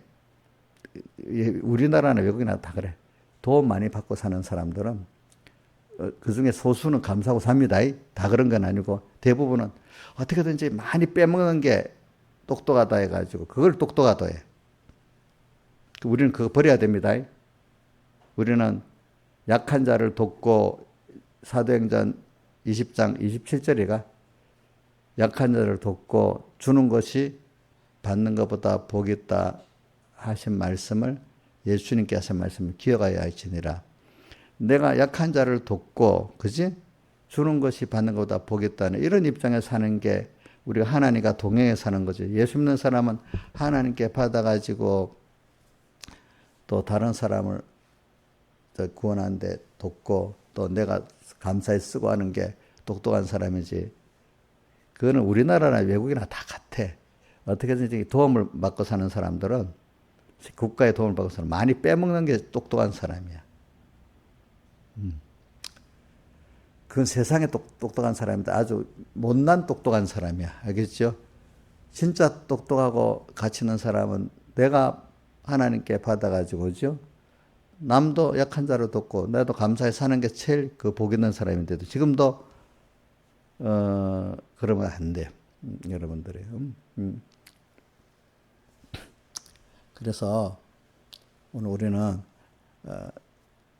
우리나라나 외국이나 다 그래. 도움 많이 받고 사는 사람들은 그 중에 소수는 감사하고 삽니다. 다 그런 건 아니고 대부분은 어떻게든지 많이 빼먹는 게 똑똑하다 해가지고 그걸 똑똑하다 해. 우리는 그거 버려야 됩니다. 우리는 약한 자를 돕고 사도행전 20장 27절이가 약한 자를 돕고 주는 것이 받는 것보다 복이 있다 하신 말씀을, 예수님께 하신 말씀을 기억하여 할지니라. 내가 약한 자를 돕고, 그지? 주는 것이 받는 것보다 복이 있다는 이런 입장에 사는 게 우리가 하나님과 동행해 사는 거죠. 예수 믿는 사람은 하나님께 받아가지고 또 다른 사람을 구원하는데 돕고 또 내가 감사히 쓰고 하는 게 똑똑한 사람이지. 그거는 우리나라나 외국이나 다 같아. 어떻게든지 도움을 받고 사는 사람들은 국가의 도움을 받고 사는 많이 빼먹는 게 똑똑한 사람이야. 그건 세상에 똑똑한 사람이다. 아주 못난 똑똑한 사람이야. 알겠죠? 진짜 똑똑하고 가치 있는 사람은 내가 하나님께 받아가지고죠. 남도 약한 자로 돕고 나도 감사히 사는 게 제일 그 복 있는 사람인데도 지금도 그러면 안 돼요. 여러분들이. 그래서 오늘 우리는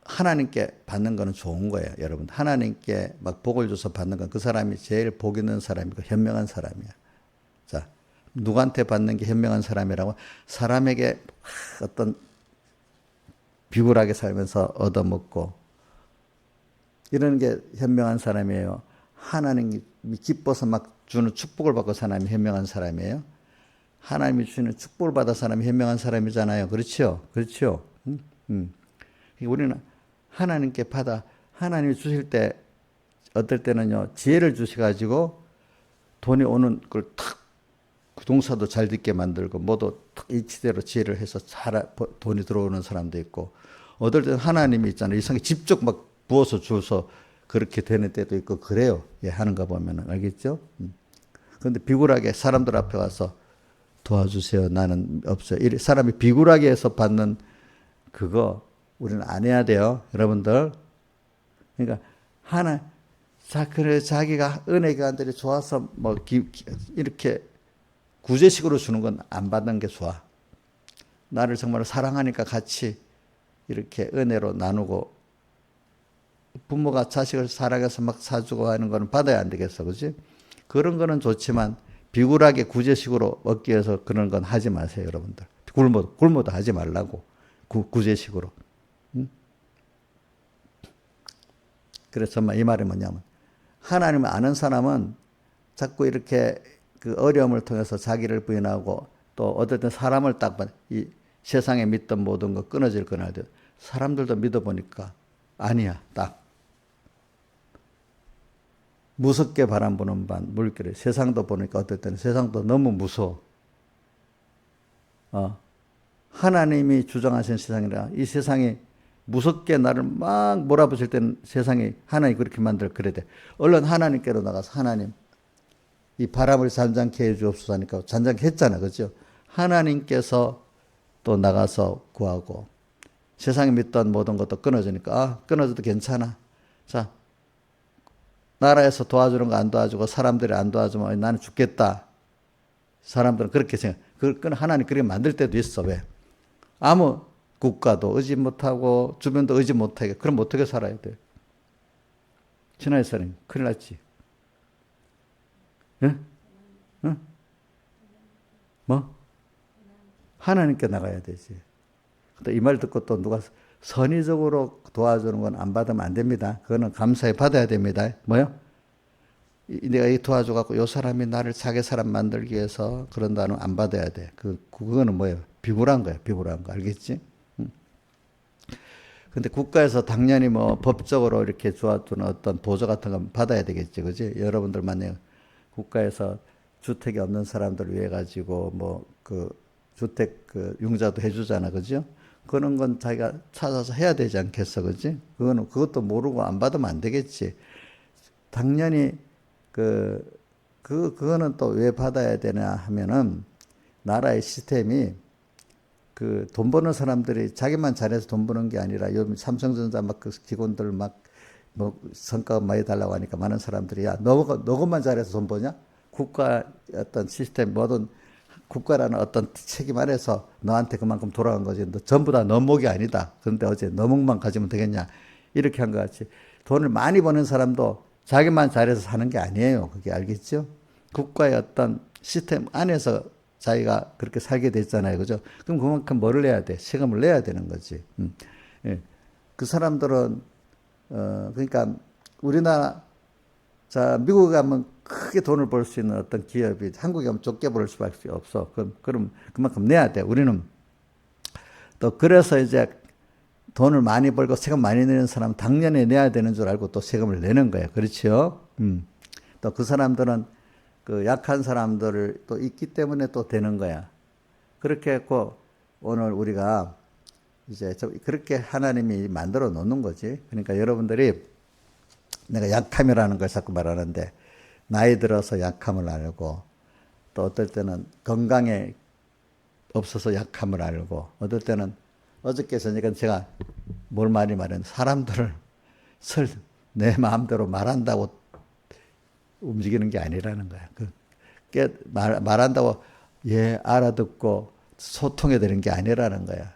하나님께 받는 거는 좋은 거예요, 여러분. 하나님께 막 복을 줘서 받는 건 그 사람이 제일 복 있는 사람이고 현명한 사람이야. 자, 누구한테 받는 게 현명한 사람이라고? 사람에게 어떤 비굴하게 살면서 얻어먹고 이러는 게 현명한 사람이에요. 하나님이 기뻐서 막 주는 축복을 받고 사람이 현명한 사람이에요. 하나님이 주는 축복을 받아 사람이 현명한 사람이잖아요. 그렇죠? 그렇죠? 우리는 하나님께 받아 하나님이 주실 때 어떨 때는요 지혜를 주셔가지고 돈이 오는 걸 탁 부동산도 잘 듣게 만들고 모두 일치대로 지혜를 해서 잘 돈이 들어오는 사람도 있고 어떨 때는 하나님이 있잖아요 이상하게 직접 막 부어서 주어서 그렇게 되는 때도 있고 그래요. 예, 하는 거 보면은 알겠죠? 그런데 비굴하게 사람들 앞에 와서 도와주세요. 나는 없어요. 사람이 비굴하게 해서 받는 그거 우리는 안 해야 돼요. 여러분들. 그러니까 그래 자기가 은혜관들이 좋아서 뭐 이렇게 구제식으로 주는 건 안 받는 게 좋아. 나를 정말 사랑하니까 같이 이렇게 은혜로 나누고 부모가 자식을 사랑해서 막 사주고 하는 거는 받아야 안 되겠어. 그지? 그런 거는 좋지만 비굴하게 구제식으로 얻기 위해서 그런 건 하지 마세요. 여러분들. 굶어도 하지 말라고. 구제식으로. 그래서 정말 이 말이 뭐냐면 하나님을 아는 사람은 자꾸 이렇게 그 어려움을 통해서 자기를 부인하고 또 어떨 땐 사람을 딱 이 세상에 믿던 모든 거 끊어질 거나 사람들도 믿어보니까 아니야. 딱. 무섭게 바람 부는 반 물결에 세상도 보니까 어떨 때는 세상도 너무 무서워. 하나님이 주장하신 세상이라 이 세상이 무섭게 나를 막 몰아붙일 때는 세상이 하나님 그렇게 만들 그래야 돼. 얼른 하나님께로 나가서 하나님 이 바람을 잔잔케 해 주옵소서 하니까 잔잔케 했잖아. 그렇죠? 하나님께서 또 나가서 구하고 세상에 믿던 모든 것도 끊어지니까 끊어져도 괜찮아. 자, 나라에서 도와주는 거 안 도와주고 사람들이 안 도와주면 나는 죽겠다. 사람들은 그렇게 생각. 그건 하나님 그렇게 만들 때도 있어. 왜? 아무 국가도 의지 못하고 주변도 의지 못하게 그럼 어떻게 살아야 돼? 지나의 사람 큰일 났지. 예? 응? 뭐? 하나님께 나가야 되지. 이 말 듣고 또 누가 선의적으로 도와주는 건 안 받으면 안 됩니다. 그거는 감사히 받아야 됩니다. 뭐요? 내가 이 도와줘갖고 요 사람이 나를 자기 사람 만들기 위해서 그런다는 안 받아야 돼. 그거는 뭐예요? 비굴한 거야. 비굴한 거. 알겠지? 근데 국가에서 당연히 뭐 법적으로 이렇게 주어주는 어떤 보조 같은 건 받아야 되겠지. 그지? 여러분들 만약 국가에서 주택이 없는 사람들을 위해 가지고 뭐 그 주택 그 융자도 해주잖아. 그죠? 그런 건 자기가 찾아서 해야 되지 않겠어. 그지? 그것도 모르고 안 받으면 안 되겠지. 당연히 그거는 또 왜 받아야 되냐 하면은 나라의 시스템이 그 돈 버는 사람들이 자기만 잘해서 돈 버는 게 아니라 요즘 삼성전자 막 그 직원들 막 뭐 성과급 많이 달라고 하니까 많은 사람들이 야, 너것만 잘해서 돈 버냐? 국가 어떤 시스템 뭐든 국가라는 어떤 책임 안에서 너한테 그만큼 돌아간 거지. 너 전부 다 너 목이 아니다. 그런데 어제 너 목만 가지면 되겠냐? 이렇게 한 것 같이 돈을 많이 버는 사람도 자기만 잘해서 사는 게 아니에요. 그게 알겠죠? 국가의 어떤 시스템 안에서 자기가 그렇게 살게 됐잖아요. 그죠? 그럼 그만큼 뭐를 내야 돼? 세금을 내야 되는 거지. 예. 그 사람들은, 그러니까 우리나라, 자, 미국에 가면 크게 돈을 벌 수 있는 어떤 기업이 한국에 가면 좁게 벌 수밖에 없어. 그럼 그만큼 내야 돼. 우리는 또 그래서 이제 돈을 많이 벌고 세금 많이 내는 사람은 당연히 내야 되는 줄 알고 또 세금을 내는 거예요. 그렇죠? 또 그 사람들은 그 약한 사람들을 또 있기 때문에 또 되는 거야. 그렇게 했고 오늘 우리가 이제 그렇게 하나님이 만들어 놓는 거지. 그러니까 여러분들이 내가 약함이라는 걸 자꾸 말하는데 나이 들어서 약함을 알고 또 어떨 때는 건강에 없어서 약함을 알고 어떨 때는 어저께 저녁에 제가 뭘 많이 말했는 사람들을 내 마음대로 말한다고 움직이는 게 아니라는 거야. 말한다고 알아듣고 소통이 되는 게 아니라는 거야.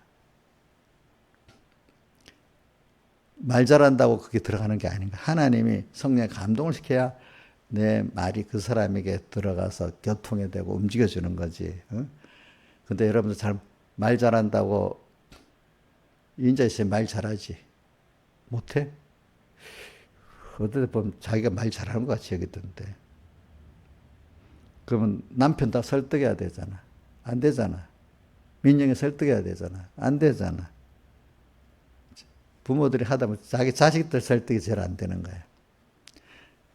말 잘한다고 그게 들어가는 게 아닌가. 하나님이 성령에 감동을 시켜야 내 말이 그 사람에게 들어가서 교통이 되고 움직여주는 거지. 근데 여러분들 말 잘한다고 인자 있어요. 말 잘하지. 못해? 어떨 때 보면 자기가 말 잘하는 것 같이 여기던데. 그러면 남편 다 설득해야 되잖아. 안 되잖아. 민영이 설득해야 되잖아. 안 되잖아. 부모들이 하다 보면 자기 자식들 설득이 제일 안 되는 거야.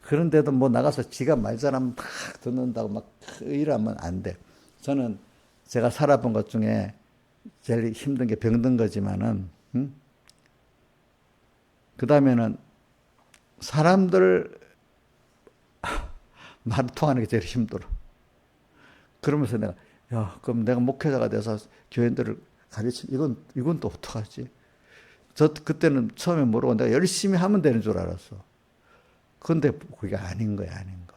그런데도 뭐 나가서 지가 말 잘하면 막 듣는다고 막 이러면 안 돼. 저는 제가 살아본 것 중에 제일 힘든 게 병든 거지만은, 그 다음에는 사람들 말 통하는 게 제일 힘들어. 그러면서 내가, 그럼 내가 목회자가 돼서 교인들을 가르치면 이건 또 어떡하지? 그때는 처음에 모르고 내가 열심히 하면 되는 줄 알았어. 근데 그게 아닌 거야, 아닌 거.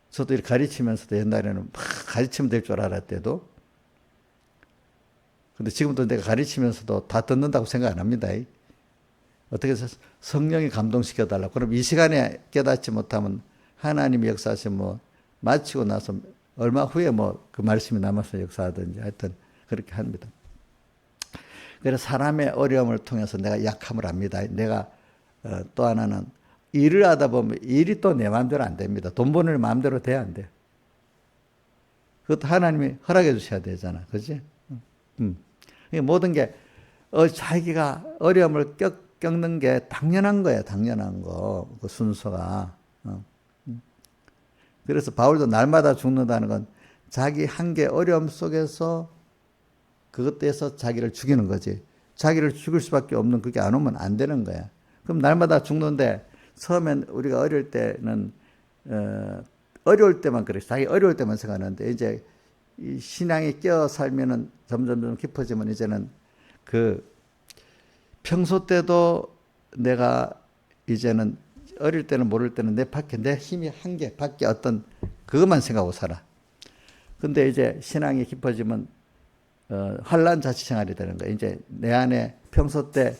저도 이렇게 가르치면서도 옛날에는 막 가르치면 될 줄 알았대도. 근데 지금도 내가 가르치면서도 다 듣는다고 생각 안 합니다. 어떻게 해서 성령이 감동시켜달라고. 그럼 이 시간에 깨닫지 못하면 하나님이 역사하시면 뭐 마치고 나서 얼마 후에 뭐 그 말씀이 남아서 역사하든지 하여튼 그렇게 합니다. 그래서 사람의 어려움을 통해서 내가 약함을 압니다. 내가 또 하나는 일을 하다 보면 일이 또 내 마음대로 안 됩니다. 돈 버는 마음대로 돼야 안 돼. 그것도 하나님이 허락해 주셔야 되잖아. 그지? 모든 게 자기가 어려움을 겪는 게 당연한 거야. 당연한 거. 그 순서가. 그래서 바울도 날마다 죽는다는 건 자기 한계 어려움 속에서 그것에서 자기를 죽이는 거지. 자기를 죽일 수밖에 없는 그게 안 오면 안 되는 거야. 그럼 날마다 죽는데 처음엔 우리가 어릴 때는 어려울 때만 그래. 자기 어려울 때만 생각하는데 이제 이 신앙이 끼어 살면은 점점 깊어지면 이제는 그 평소 때도 내가 이제는 어릴 때는 모를 때는 내 힘이 한계 밖에 어떤 그것만 생각하고 살아. 근데 이제 신앙이 깊어지면 환란 자치 생활이 되는 거야. 이제 내 안에 평소 때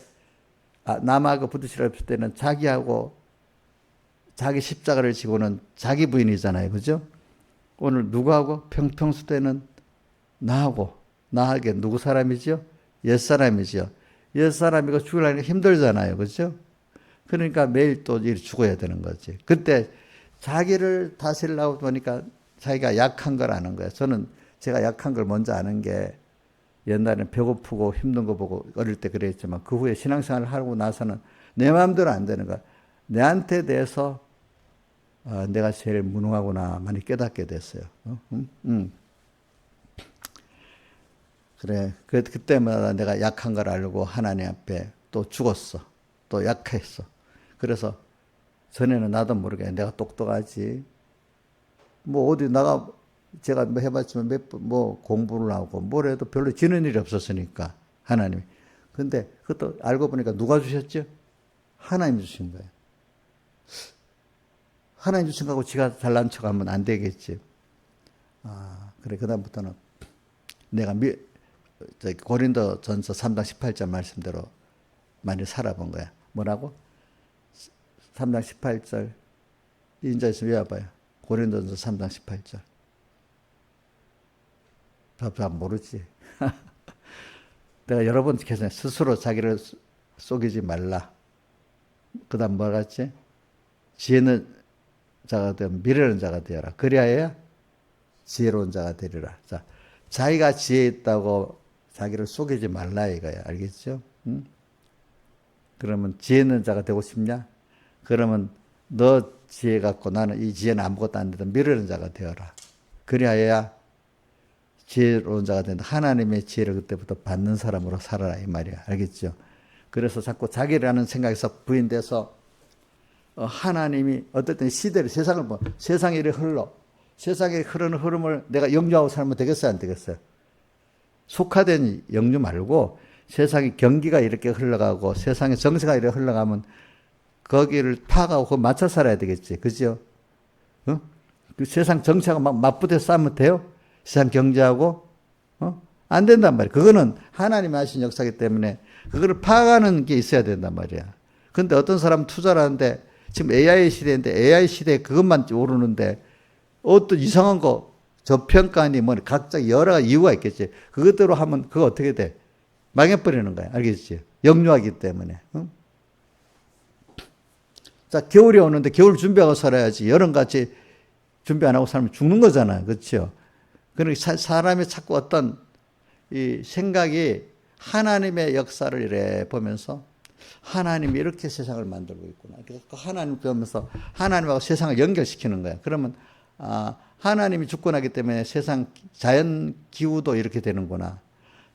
남하고 부딪힐 없을 때는 자기하고 자기 십자가를 지고는 자기 부인이잖아요. 그죠? 오늘 누구하고? 평소 때는 나하게 누구 사람이죠? 옛사람이죠. 옛사람이고 죽으려니까 힘들잖아요. 그죠? 그러니까 매일 또 죽어야 되는 거지. 그때 자기를 다스리려고 보니까 자기가 약한 걸 아는 거예요. 저는 제가 약한 걸 먼저 아는 게 옛날에는 배고프고 힘든 거 보고 어릴 때 그랬지만 그 후에 신앙생활을 하고 나서는 내 마음대로 안 되는 거야. 내한테 대해서 내가 제일 무능하구나 많이 깨닫게 됐어요. 그래. 그때마다 내가 약한 걸 알고 하나님 앞에 또 죽었어. 또 약했어. 그래서 전에는 나도 모르게 내가 똑똑하지. 뭐 어디 제가 뭐 해봤지만 뭐 공부를 하고 뭘 해도 별로 지는 일이 없었으니까 하나님이. 근데 그것도 알고 보니까 누가 주셨죠? 하나님이 주신 거예요. 하나님 주신 거하고 지가 잘난 척하면 안 되겠지. 그래. 그다음부터는 내가 고린도전서 3장 18절 말씀대로 많이 살아본 거야. 뭐라고? 3장 18절 인자 있으면 외워봐요. 고린도전서 3장 18절. 잘 모르지. 내가 여러 번 계속 스스로 자기를 속이지 말라. 그 다음 뭐라 했지? 지혜는 자가 되어 미련한 자가 되어라. 그리하여 지혜로운 자가 되리라. 자, 자기가 지혜 있다고 자기를 속이지 말라 이거야. 알겠죠? 응? 그러면 지혜 있는 자가 되고 싶냐? 그러면 너 지혜 갖고 나는 이 지혜는 아무것도 안 되다 미루는 자가 되어라. 그리하여야 지혜로운 자가 된다. 하나님의 지혜를 그때부터 받는 사람으로 살아라 이 말이야. 알겠죠? 그래서 자꾸 자기라는 생각에서 부인돼서 하나님이 어떨 때는 시대를 세상을 세상이 이렇게 흘러 세상에 흐르는 흐름을 내가 영유하고 살면 되겠어요 안 되겠어요? 속화된 영유 말고 세상의 경기가 이렇게 흘러가고 세상의 정세가 이렇게 흘러가면 거기를 파악하고 그거 맞춰 살아야 되겠지. 그죠? 어? 그 세상 정치하고 막 맞붙어 싸우면 돼요? 세상 경제하고? 안 된단 말이야. 그거는 하나님이 하신 역사이기 때문에 그거를 파악하는 게 있어야 된단 말이야. 근데 어떤 사람 투자를 하는데 지금 AI 시대인데 AI 시대에 그것만 오르는데 어떤 이상한 거 저평가니 뭐 각자 여러 가지 이유가 있겠지. 그것대로 하면 그거 어떻게 돼? 망해버리는 거야. 알겠지? 역류하기 때문에. 응? 자, 겨울이 오는데 겨울 준비하고 살아야지. 여름같이 준비 안 하고 살면 죽는 거잖아요. 그렇죠? 그러니까 사람이 자꾸 어떤 이 생각이 하나님의 역사를 이래 보면서 하나님이 이렇게 세상을 만들고 있구나. 그래서 하나님 보면서 하나님하고 세상을 연결시키는 거야. 그러면 하나님이 주권하기 때문에 세상 자연 기후도 이렇게 되는구나.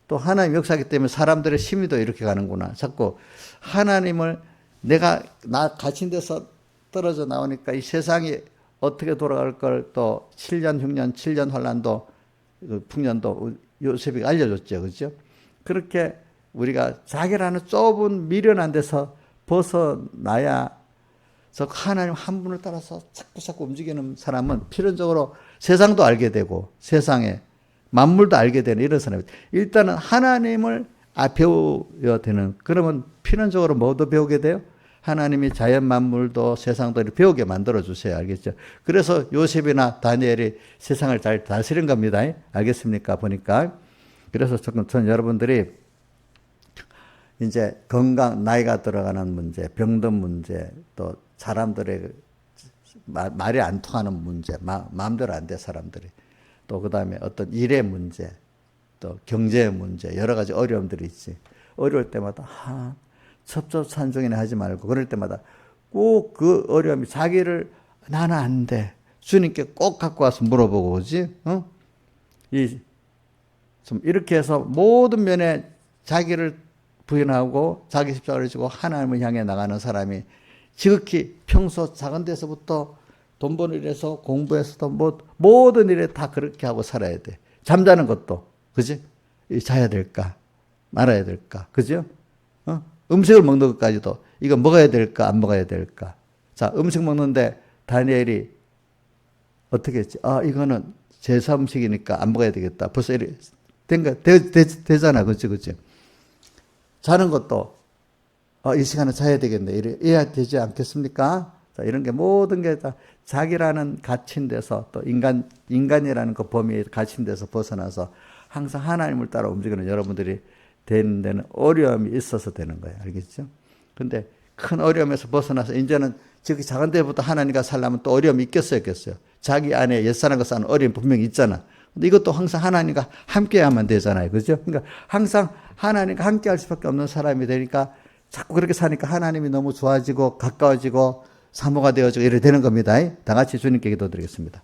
또 하나님 역사하기 때문에 사람들의 심의도 이렇게 가는구나. 자꾸 하나님을 내가 갇힌 데서 떨어져 나오니까 이 세상이 어떻게 돌아갈 걸 또 7년 흉년 7년 환란도 풍년도 요셉이 알려줬죠. 그렇죠? 그렇게 우리가 자기라는 좁은 미련한 데서 벗어나야 저 하나님 한 분을 따라서 자꾸 움직이는 사람은 필연적으로 세상도 알게 되고 세상에 만물도 알게 되는 이런 사람이 일단은 하나님을 배워야 되는 그러면 필연적으로 뭐도 배우게 돼요? 하나님이 자연 만물도 세상도 이렇게 배우게 만들어 주세요. 알겠죠? 그래서 요셉이나 다니엘이 세상을 잘 다스린 겁니다. 알겠습니까? 보니까. 그래서 전 여러분들이 이제 건강, 나이가 들어가는 문제, 병든 문제, 또 사람들의 말이 안 통하는 문제, 마음대로 안 돼, 사람들이. 또 그 다음에 어떤 일의 문제, 또 경제의 문제, 여러 가지 어려움들이 있지. 어려울 때마다, 첩첩산중이나 하지 말고, 그럴 때마다 꼭 그 어려움이 자기를, 나는 안 돼. 주님께 꼭 갖고 와서 물어보고, 그지? 좀 이렇게 해서 모든 면에 자기를 부인하고 자기 십자가를 지고 하나님을 향해 나가는 사람이 지극히 평소 작은 데서부터 돈 버는 일에서 공부해서도 모든 일에 다 그렇게 하고 살아야 돼. 잠자는 것도, 그지? 자야 될까? 말아야 될까? 그죠? 음식을 먹는 것까지도 이거 먹어야 될까? 안 먹어야 될까? 자, 음식 먹는데 다니엘이 어떻게 했지? 이거는 제사 음식이니까 안 먹어야 되겠다. 벌써 이렇게 되잖아. 그치? 자는 것도, 이 시간에 자야 되겠네. 이래야 되지 않겠습니까? 자, 이런 게 모든 게 다 자기라는 갇힌 데서 또 인간이라는 그 범위에 갇힌 데서 벗어나서 항상 하나님을 따라 움직이는 여러분들이 되는 데는 어려움이 있어서 되는 거예요. 알겠죠? 근데 큰 어려움에서 벗어나서 이제는 저기 작은 데부터 하나님과 살려면 또 어려움이 있겠어요? 자기 안에 옛사람과 사는 어려움이 분명히 있잖아. 근데 이것도 항상 하나님과 함께 하면 되잖아요. 그죠? 그러니까 항상 하나님과 함께 할 수밖에 없는 사람이 되니까 자꾸 그렇게 사니까 하나님이 너무 좋아지고 가까워지고 사모가 되어지고 이래 되는 겁니다. 다 같이 주님께 기도드리겠습니다.